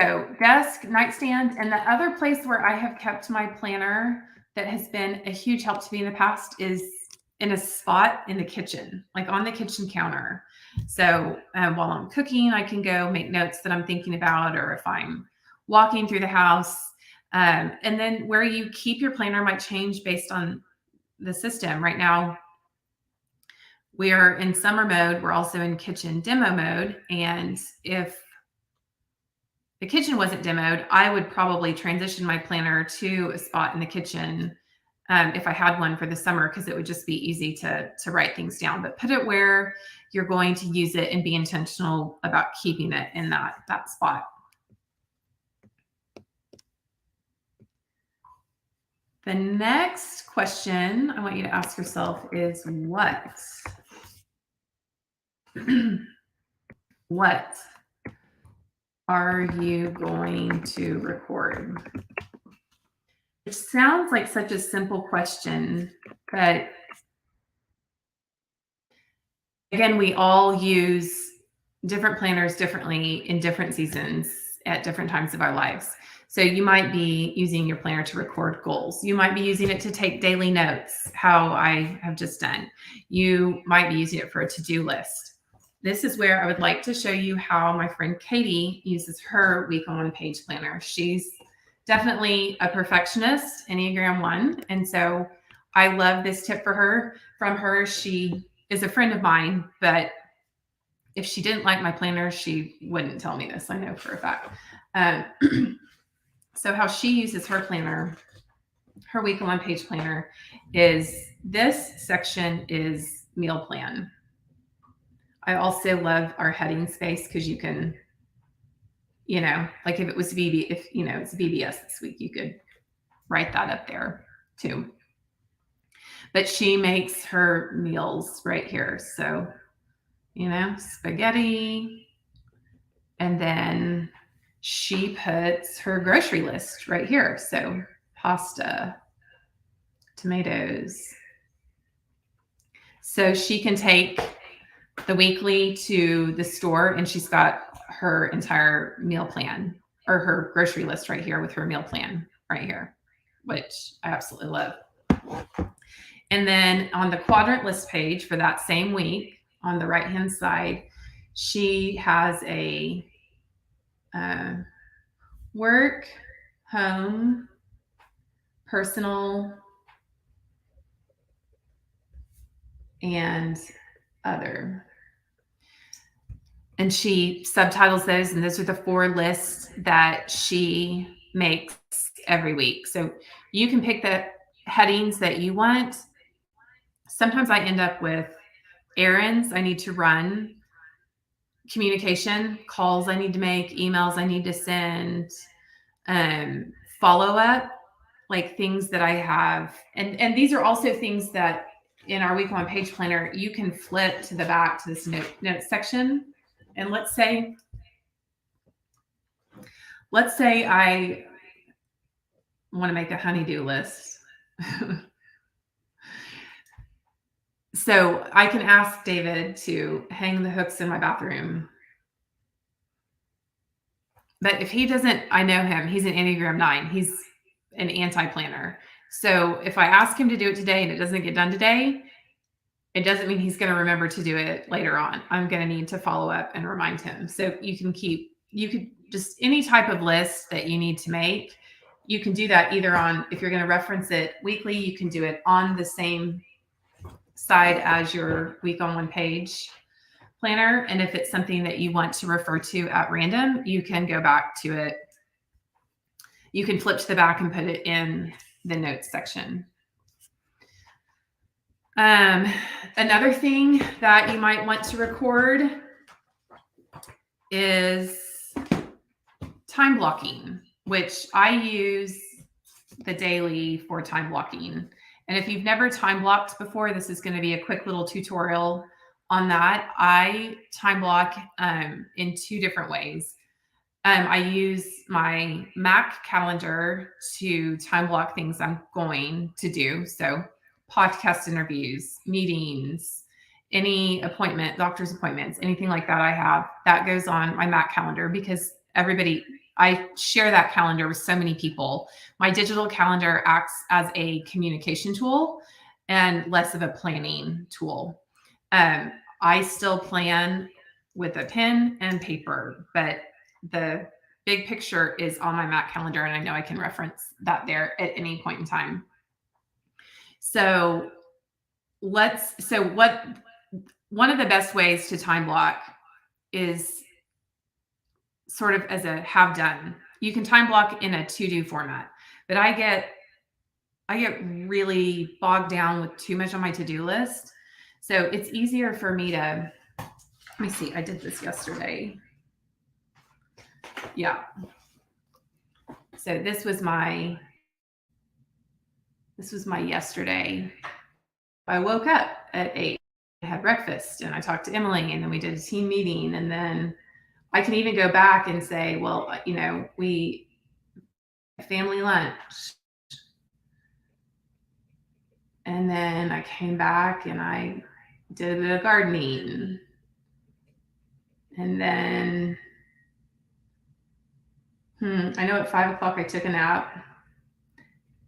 So desk, nightstand, and the other place where I have kept my planner that has been a huge help to me in the past is in a spot in the kitchen, like on the kitchen counter. So while I'm cooking, I can go make notes that I'm thinking about, or if I'm walking through the house. And then where you keep your planner might change based on the system. Right now, we are in summer mode. We're also in kitchen demo mode. And if the kitchen wasn't demoed, I would probably transition my planner to a spot in the kitchen if I had one for the summer, because it would just be easy to write things down. But put it where you're going to use it and be intentional about keeping it in that spot. The next question I want you to ask yourself is what? What are you going to record? It sounds like such a simple question, but again, we all use different planners differently in different seasons at different times of our lives. So you might be using your planner to record goals. You might be using it to take daily notes, how I have just done. You might be using it for a to-do list. This is where I would like to show you how my friend Katie uses her week on one page planner. She's definitely a perfectionist, Enneagram 1. And so I love this tip from her. She is a friend of mine, but if she didn't like my planner, she wouldn't tell me this. I know for a fact. So how she uses her planner, her week on one page planner, is this section is meal plan. I also love our heading space because you can, like if it was it's VBS this week, you could write that up there too. But she makes her meals right here. So, spaghetti. And then she puts her grocery list right here. So pasta, tomatoes. So she can take the weekly to the store and she's got her entire meal plan or her grocery list right here with her meal plan right here, which I absolutely love. And then on the quadrant list page for that same week on the right-hand side, she has a work, home, personal, and other. And she subtitles those, and those are the 4 lists that she makes every week. So you can pick the headings that you want. Sometimes I end up with errands I need to run, communication, calls I need to make, emails I need to send, follow-up, like things that I have. And these are also things that in our week on page planner, you can flip to the back to this note section. And let's say I want to make a honey-do list. So I can ask David to hang the hooks in my bathroom. But if he doesn't, I know him, he's an Enneagram 9. He's an anti-planner. So if I ask him to do it today and it doesn't get done today, it doesn't mean he's going to remember to do it later on. I'm going to need to follow up and remind him. So you could just any type of list that you need to make, you can do that either on, if you're going to reference it weekly, you can do it on the same side as your week on one page planner. And if it's something that you want to refer to at random, you can go back to it. You can flip to the back and put it in the notes section. Another thing that you might want to record is time blocking, which I use the daily for time blocking. And if you've never time blocked before, this is going to be a quick little tutorial on that. I time block in 2 different ways. I use my Mac calendar to time block things I'm going to do. So podcast interviews, meetings, any appointment, doctor's appointments, anything like that I have, that goes on my Mac calendar because I share that calendar with so many people. My digital calendar acts as a communication tool and less of a planning tool. I still plan with a pen and paper, but the big picture is on my Mac calendar, and I know I can reference that there at any point in time. So one of the best ways to time block is sort of as a have done. You can time block in a to-do format, but I get really bogged down with too much on my to-do list. So it's easier for me to, let me see, I did this yesterday. Yeah. So this was my yesterday. I woke up at 8, I had breakfast and I talked to Emily and then we did a team meeting and then I can even go back and say, well, we family lunch. And then I came back and I did a bit of gardening. And then, I know at 5 o'clock I took a nap.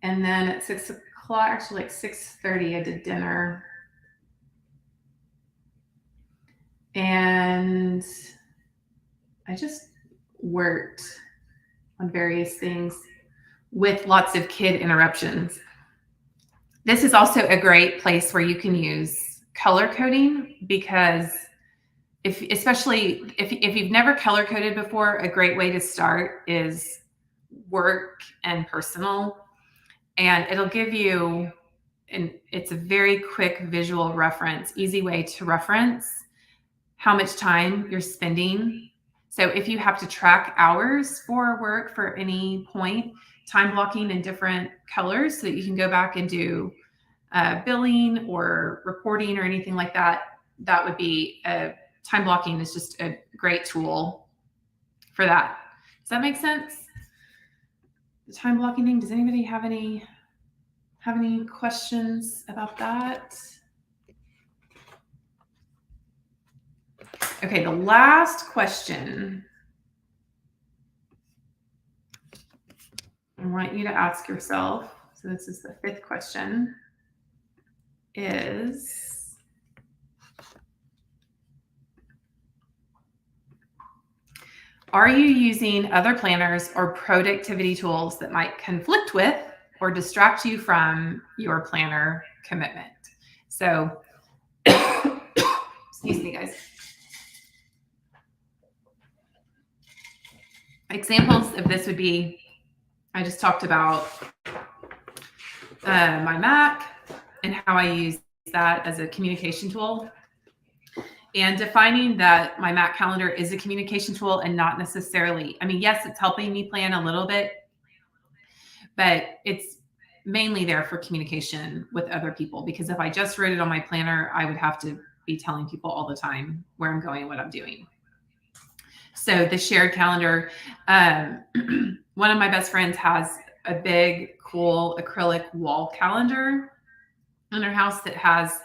And then at 6 o'clock, actually like 6:30, I did dinner. And I just worked on various things with lots of kid interruptions. This is also a great place where you can use color coding, because especially if you've never color coded before, a great way to start is work and personal, and it'll give you, and it's a very quick visual reference, easy way to reference how much time you're spending. So if you have to track hours for work for any point, time blocking in different colors so that you can go back and do billing or reporting or anything like that, that would be time blocking is just a great tool for that. Does that make sense? The time blocking thing. Does anybody have any questions about that? Okay, the last question I want you to ask yourself, so this is the 5th question, is, are you using other planners or productivity tools that might conflict with or distract you from your planner commitment? So, excuse me, guys. Examples of this would be, I just talked about my Mac and how I use that as a communication tool, and defining that my Mac calendar is a communication tool and not necessarily, yes, it's helping me plan a little bit, but it's mainly there for communication with other people, because if I just wrote it on my planner, I would have to be telling people all the time where I'm going, what I'm doing. So the shared calendar, one of my best friends has a big, cool acrylic wall calendar in her house that has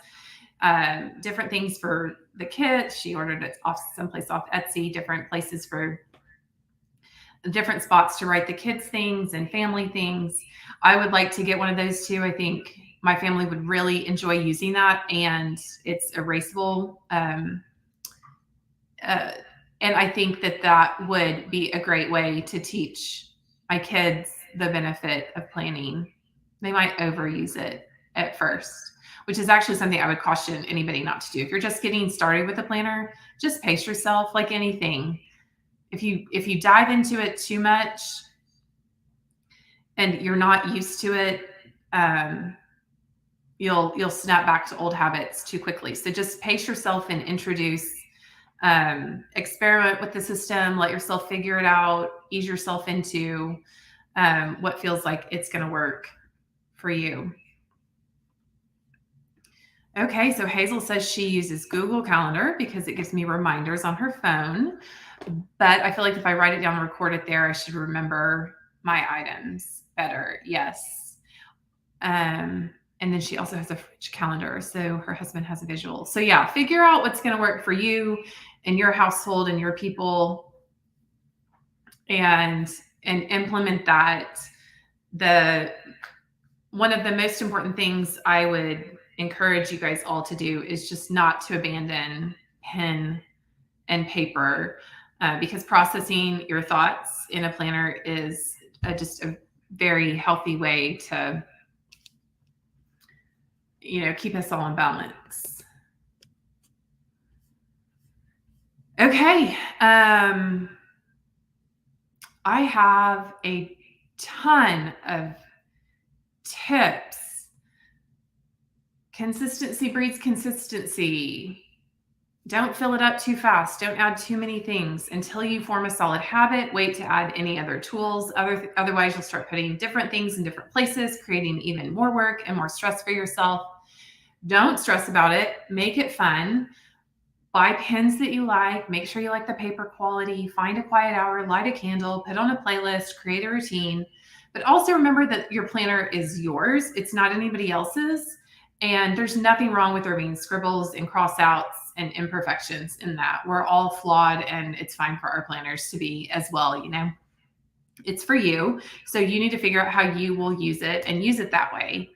different things for the kids. She ordered it someplace off Etsy, different places for different spots to write the kids things and family things. I would like to get one of those too. I think my family would really enjoy using that, and it's erasable. And I think that would be a great way to teach my kids the benefit of planning. They might overuse it at first, which is actually something I would caution anybody not to do. If you're just getting started with a planner, just pace yourself like anything. If you dive into it too much and you're not used to it, you'll snap back to old habits too quickly. So just pace yourself and introduce, experiment with the system, let yourself figure it out, ease yourself into what feels like it's going to work for you. Okay, so Hazel says she uses Google Calendar because it gives me reminders on her phone. But I feel like if I write it down and record it there, I should remember my items better. Yes. And then she also has a fridge calendar, so her husband has a visual. So yeah, figure out what's going to work for you and your household and your people, and implement that. One of the most important things I would encourage you guys all to do is just not to abandon pen and paper, because processing your thoughts in a planner is just a very healthy way to, keep us all in balance. Okay. I have a ton of tips. Consistency breeds consistency. Don't fill it up too fast. Don't add too many things until you form a solid habit. Wait to add any other tools. Otherwise, you'll start putting different things in different places, creating even more work and more stress for yourself. Don't stress about it. Make it fun. buy pens that you like, make sure you like the paper quality, find a quiet hour, light a candle, put on a playlist, create a routine. But also remember that your planner is yours. It's not anybody else's. And there's nothing wrong with there being scribbles and cross outs and imperfections in that. We're all flawed, and it's fine for our planners to be as well, you know. It's for you. So you need to figure out how you will use it and use it that way.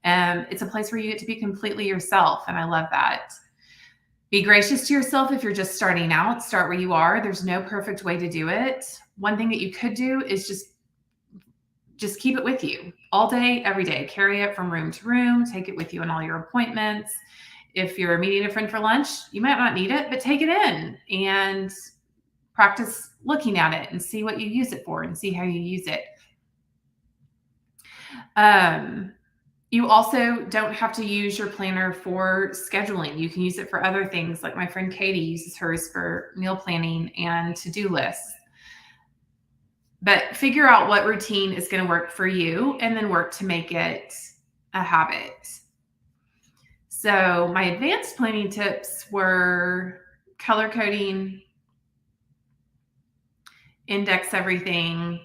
It's a place where you get to be completely yourself. And I love that. Be gracious to yourself if you're just starting out. Start where you are. There's no perfect way to do it. One thing that you could do is just keep it with you all day, every day. Carry it from room to room. Take it with you in all your appointments. If you're meeting a friend for lunch, you might not need it, but take it in and practice looking at it and see what you use it for and see how you use it. You also don't have to use your planner for scheduling. You can use it for other things. Like my friend Katie uses hers for meal planning and to-do lists. But figure out what routine is going to work for you and then work to make it a habit. So my advanced planning tips were color coding, index everything,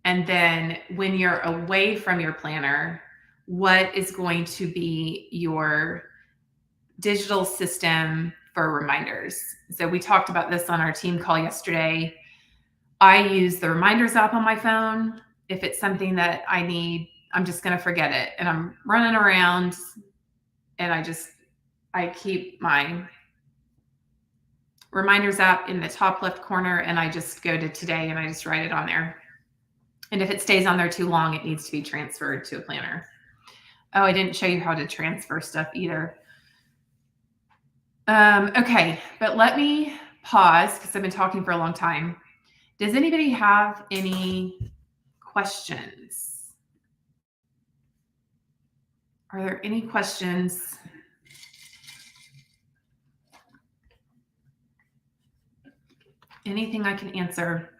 and then when you're away from your planner, what is going to be your digital system for reminders? So we talked about this on our team call yesterday. I use the reminders app on my phone. If it's something that I need, I'm just going to forget it. And I'm running around and I keep my reminders app in the top left corner and I just go to today and I just write it on there. And if it stays on there too long, it needs to be transferred to a planner. Oh, I didn't show you how to transfer stuff either. Okay, but let me pause because I've been talking for a long time. Does anybody have any questions? Are there any questions? Anything I can answer?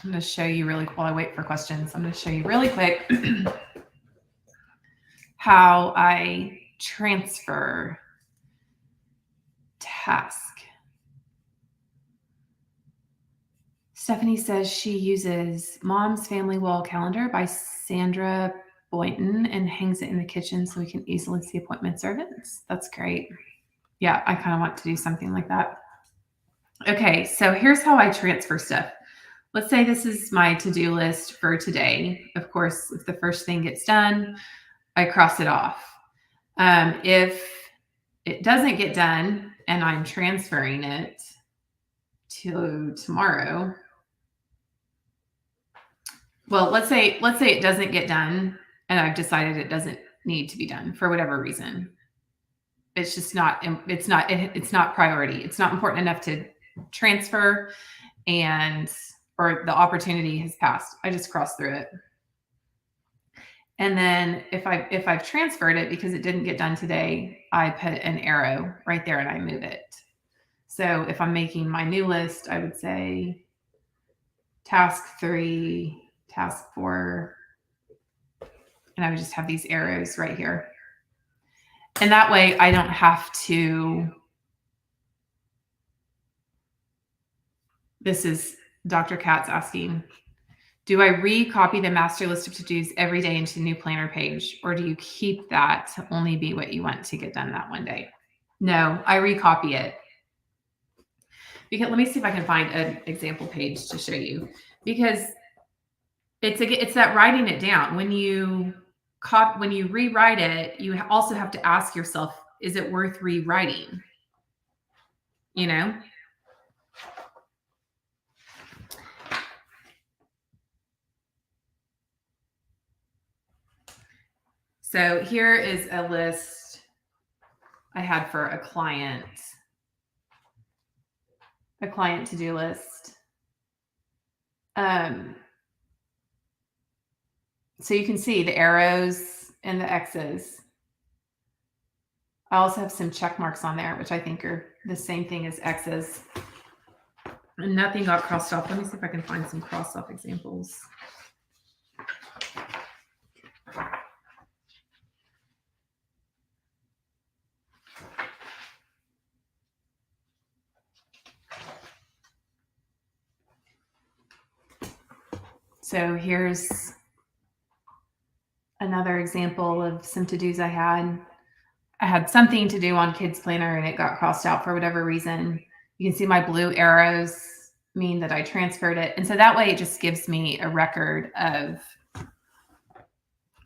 I'm going to show you really while I wait for questions. I'm going to show you really quick how I transfer task. Stephanie says she uses Mom's Family Wall Calendar by Sandra Boynton and hangs it in the kitchen so we can easily see appointments or events. That's great. Yeah, I kind of want to do something like that. Okay, so here's how I transfer stuff. Let's say this is my to-do list for today. Of course, if the first thing gets done, I cross it off. If it doesn't get done and I'm transferring it to tomorrow, well, let's say it doesn't get done and I've decided it doesn't need to be done for whatever reason. It's just not priority. It's not important enough to transfer or the opportunity has passed. I just cross through it. And then if I've transferred it because it didn't get done today, I put an arrow right there and I move it. So if I'm making my new list, I would say task 3, task 4, and I would just have these arrows right here. And that way I don't have to, this is Dr. Katz asking, do I recopy the master list of to-dos every day into a new planner page, or do you keep that to only be what you want to get done that one day? No, I recopy it. Because let me see if I can find an example page to show you. Because it's that writing it down. When you rewrite it, you also have to ask yourself, is it worth rewriting? You know? So here is a list I had for a client to-do list. So you can see the arrows and the X's. I also have some check marks on there, which I think are the same thing as X's. And nothing got crossed off. Let me see if I can find some crossed off examples. So here's another example of some to-dos I had. I had something to do on Kids Planner and it got crossed out for whatever reason. You can see my blue arrows mean that I transferred it. And so that way it just gives me a record of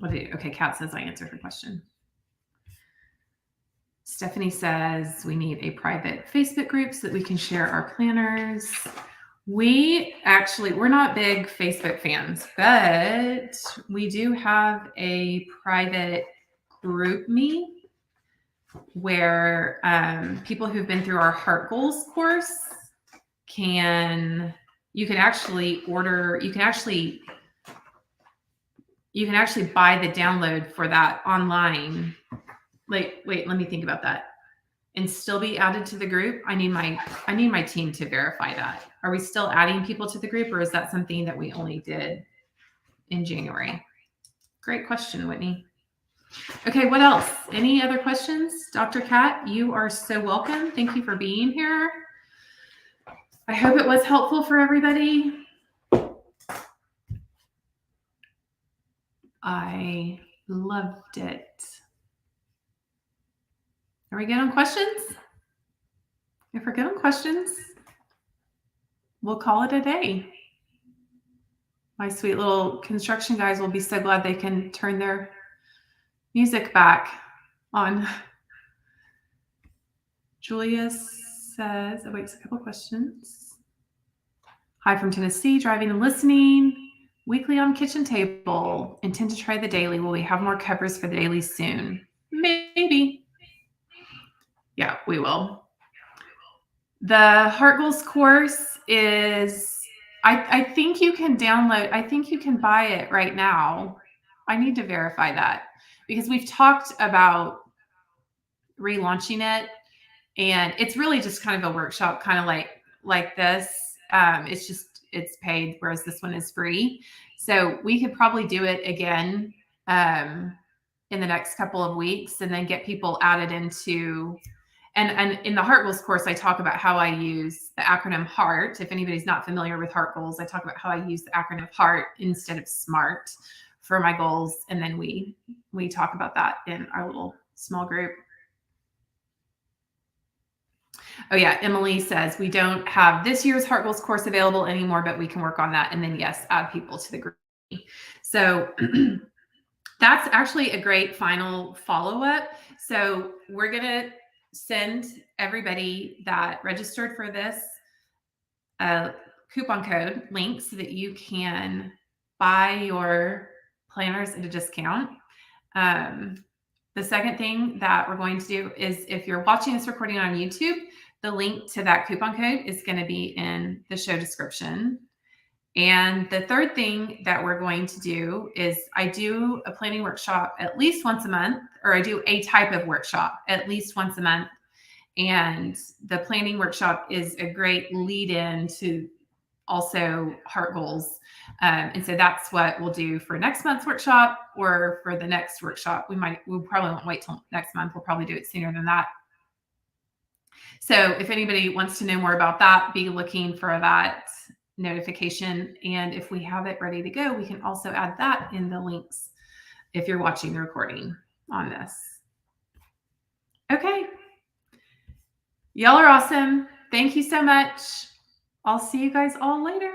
okay, Kat says I answered her question. Stephanie says we need a private Facebook group so that we can share our planners. We're not big Facebook fans, but we do have a private group me where people who've been through our Heart Goals course you can actually buy the download for that online. Wait, let me think about that. And still be added to the group. I need my team to verify that. Are we still adding people to the group, or is that something that we only did in January? Great question, Whitney. Okay, what else? Any other questions? Dr. Kat, you are so welcome. Thank you for being here. I hope it was helpful for everybody. I loved it. Are we good on questions? If we're good on questions, we'll call it a day. My sweet little construction guys will be so glad they can turn their music back on. Julia says, awaits a couple questions. Hi from Tennessee, driving and listening. Weekly on kitchen table. Intend to try the daily. Will we have more covers for the daily soon? Maybe. Yeah, we will. The Heart Goals course is, I think you can download, I think you can buy it right now. I need to verify that because we've talked about relaunching it, and it's really just kind of a workshop, kind of like this. It's paid, whereas this one is free. So we could probably do it again in the next couple of weeks and then get people added into, and in the Heart Goals course, I talk about how I use the acronym HEART. If anybody's not familiar with Heart Goals, I talk about how I use the acronym HEART instead of SMART for my goals. And then we talk about that in our little small group. Oh yeah, Emily says we don't have this year's Heart Goals course available anymore, but we can work on that. And then yes, add people to the group. So that's actually a great final follow-up. So we're going to send everybody that registered for this coupon code link so that you can buy your planners at a discount. The second thing that we're going to do is, if you're watching this recording on YouTube, the link to that coupon code is going to be in the show description. And the third thing that we're going to do is I do a planning workshop at least once a month, or I do a type of workshop at least once a month. And the planning workshop is a great lead in to also Heart Goals. And so that's what we'll do for next month's workshop, or for the next workshop. We'll probably won't wait till next month. We'll probably do it sooner than that. So if anybody wants to know more about that, be looking for that notification. And if we have it ready to go, we can also add that in the links if you're watching the recording on this. Okay. Y'all are awesome. Thank you so much. I'll see you guys all later.